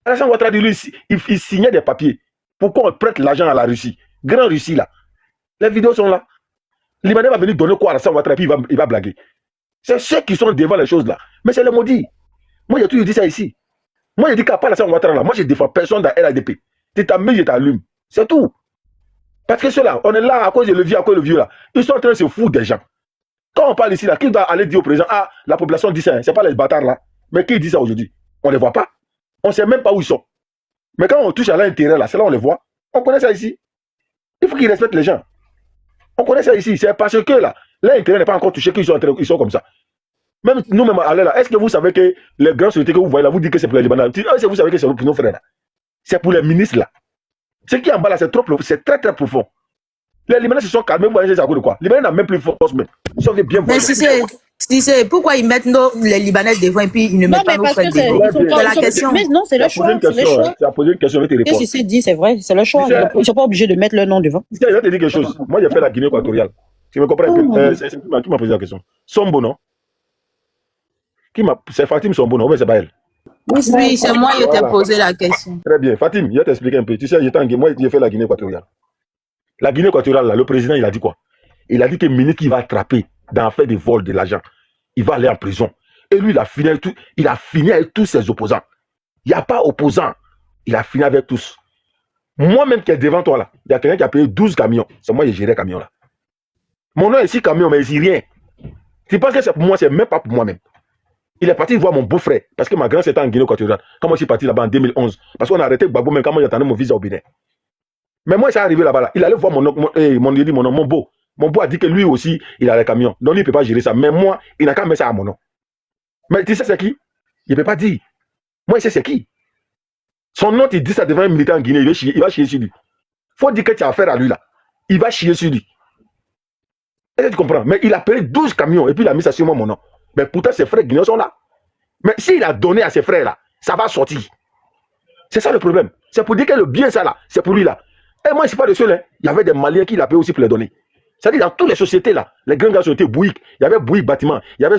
Alassane Ouattara, lui, il signait des papiers. Pourquoi on prête l'argent à la Russie? Grand Russie là. Les vidéos sont là. Le Libanais va venir donner quoi à Alassane Ouattara et puis il va blaguer. C'est ceux qui sont devant les choses là. Mais c'est le maudit. Moi, j'ai toujours dit ça ici. Moi, j'ai dit qu'à part Alassane Ouattara là, moi, je ne défends personne dans RADP. Tu t'amènes, je t'allume. C'est tout. Parce que ceux-là, on est là à cause de le vieux, là. Ils sont en train de se foutre des gens. Quand on parle ici là, qui doit aller dire au président, ah, la population dit ça, hein, c'est pas les bâtards là. Mais qui dit ça aujourd'hui? On ne les voit pas. On ne sait même pas où ils sont. Mais quand on touche à l'intérêt là, c'est là on les voit. On connaît ça ici. Il faut qu'ils respectent les gens. On connaît ça ici. C'est parce que là, l'intérêt n'est pas encore touché qu'ils sont comme ça. Même nous-mêmes, allez là, est-ce que vous savez que les grandes sociétés que vous voyez là, vous dites que c'est pour les Libanais? Est-ce que vous savez que c'est pour nos frères là? C'est pour les ministres là. Ce qui est en bas là, c'est très très profond. Les Libanais se sont calmés, vous voyez, c'est à cause de quoi? Les Libanais n'ont même plus force même. Ils sont bien.
Mais si c'est pourquoi ils mettent les Libanais devant et puis ils ne mettent pas nos frères devant? C'est la question.
Mais non, c'est le choix.
Tu as posé une question, je vais te répondre.
Qu'est-ce que tu dis, c'est vrai, c'est le choix. Ils ne sont pas obligés de mettre leur nom devant.
Je vais te dire quelque chose. Moi, j'ai fait la Guinée équatoriale. Tu me comprends un peu? C'est qui m'a posé la question? Sombo, non? C'est Fatim Sombo, non? Oui, c'est pas elle.
Oui, c'est moi qui t'ai posé la question.
Très bien. Fatim, je vais t'expliquer un peu. Tu sais, moi, j'ai fait la Guinée équatoriale. La Guinée équatoriale, là, le président, il a dit quoi? Il a dit que Minik, qui va attraper dans l'affaire des vols de l'argent, il va aller en prison. Et lui, il a fini avec tous ses opposants. Il n'y a pas opposant. Il a fini avec tous. Moi-même qui est devant toi, là, il y a quelqu'un qui a payé 12 camions. C'est moi qui ai géré les camions, là. Mon nom est ici, camion, mais ici, rien. Tu penses que c'est pour moi, c'est même pas pour moi-même. Il est parti voir mon beau-frère, parce que ma grand-sœur était en Guinée équatoriale. Quand moi, je suis parti là-bas en 2011, parce qu'on a arrêté Gbagbo, même quand moi, j'attendais mon visa au Bénin. Mais moi, ça arrivé là-bas, là. Il allait voir mon nom, mon beau. Mon beau a dit que lui aussi, il a les camions. Donc, lui, il ne peut pas gérer ça. Mais moi, il n'a qu'à mettre ça à mon nom. Mais tu sais, c'est qui? Il ne peut pas dire. Moi, il sait c'est qui. Son nom, il dit ça devant un militaire en Guinée, il va chier sur lui. Il faut dire que tu as affaire à lui, là. Il va chier sur lui. Est-ce que tu comprends? Mais il a payé 12 camions et puis il a mis ça sur moi, mon nom. Mais pourtant, ses frères guinéens sont là. Mais s'il a donné à ses frères, là, ça va sortir. C'est ça le problème. C'est pour dire que le bien, ça, là, c'est pour lui, là. Et moi, je ne suis pas le seul. Hein. Il y avait des Maliens qui l'avaient aussi pour les donner. C'est-à-dire, dans toutes les sociétés, là, les grandes sociétés, Bouygues, il y avait Bouygues Bâtiment, il y avait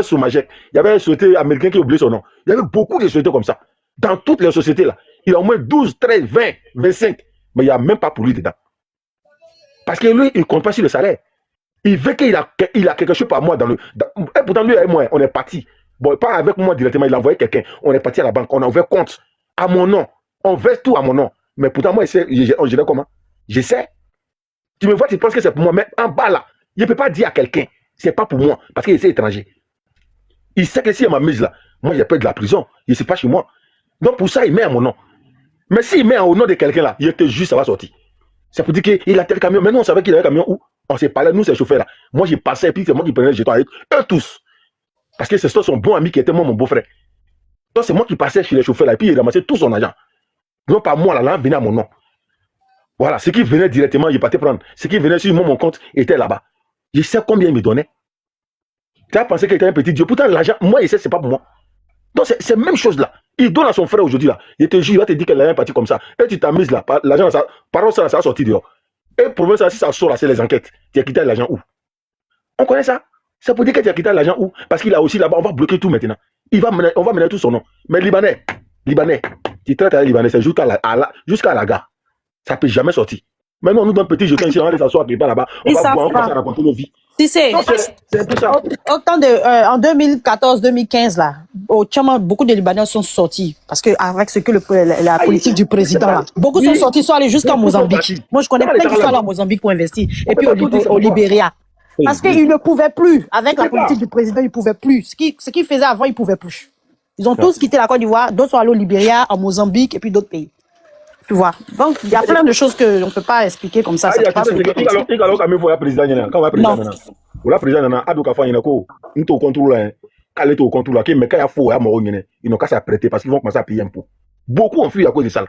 Somagec, il y avait une société américaine qui a oublié son nom. Il y avait beaucoup de sociétés comme ça. Dans toutes les sociétés, là, il a au moins 12, 13, 20, 25. Mais il n'y a même pas pour lui dedans. Parce que lui, il ne compte pas sur le salaire. Il veut qu'il a quelque chose par mois. Et pourtant, lui et moi, on est partis. Bon, pas avec moi directement, il a envoyé quelqu'un. On est parti à la banque, on a ouvert compte à mon nom. On verse tout à mon nom. Mais pourtant, moi, on dirait comment? Je sais. Tu me vois, tu penses que c'est pour moi. Mais en bas là, je ne peux pas dire à quelqu'un, c'est pas pour moi, parce qu'il est étranger. Il sait que si il m'a mise là, moi, j'ai peur de la prison. Il ne sait pas chez moi. Donc pour ça, il met à mon nom. Mais s'il met au nom de quelqu'un là, il était juste, ça va sortir. C'est pour dire qu'il a tel camion. Maintenant, on savait qu'il avait un camion où on s'est parlé, nous, ces chauffeurs là. Moi, j'ai passé, et puis c'est moi qui prenais le jeton avec eux tous. Parce que c'est son bon ami qui était moi, mon beau-frère. Donc c'est moi qui passais chez les chauffeurs là, et puis il ramassait tout son argent. Non pas moi, là, venait à mon nom. Voilà, ce qui venait directement, il partait prendre. Ce qui venait sur moi, mon compte était là-bas. Je sais combien il me donnait. Tu as pensé qu'il était un petit Dieu. Pourtant, l'argent, moi, je sais, c'est pas pour moi. Donc c'est la même chose là. Il donne à son frère aujourd'hui là. Il te jure, il va te dire qu'elle est partie comme ça. Et tu t'as mis là, l'argent, par ça, ça a sorti dehors. Et pour moi, ça, si ça sort là, c'est les enquêtes. Tu as quitté l'argent où? On connaît ça? Ça peut dire que tu as quitté l'argent où? Parce qu'il a aussi là-bas, on va bloquer tout maintenant. On va mener tout son nom. Mais Libanais, tu traites avec Libanais, c'est jusqu'à la gare. Ça ne peut jamais sortir. Maintenant, nous, dans le petit jeton ici, on va aller s'asseoir là-bas. On va boire, on va raconter nos vies.
Si c'est en 2014-2015 là, au Tchama, beaucoup de Libanais sont sortis parce que avec ce que la politique du président là, beaucoup sont sortis, sont allés jusqu'à Mozambique. Moi je connais plein qui sont allés à Mozambique pour investir et puis au Libéria parce qu'ils ne pouvaient plus avec la politique du président, ils ne pouvaient plus. Ce qu'ils faisaient avant, ils ne pouvaient plus. Ils ont tous quitté la Côte d'Ivoire, d'autres sont allés au Libéria, en Mozambique et puis d'autres pays. Tu vois. Donc, il y a plein de choses qu'on ne peut pas expliquer comme ça.
Il y a président, quand on va président, la président, il au contrôle, quand il est au contrôle, mais quand il y a faux, il n'ont qu'à s'apprêter parce qu'ils vont commencer à payer un pot. Beaucoup ont fui à cause de ça.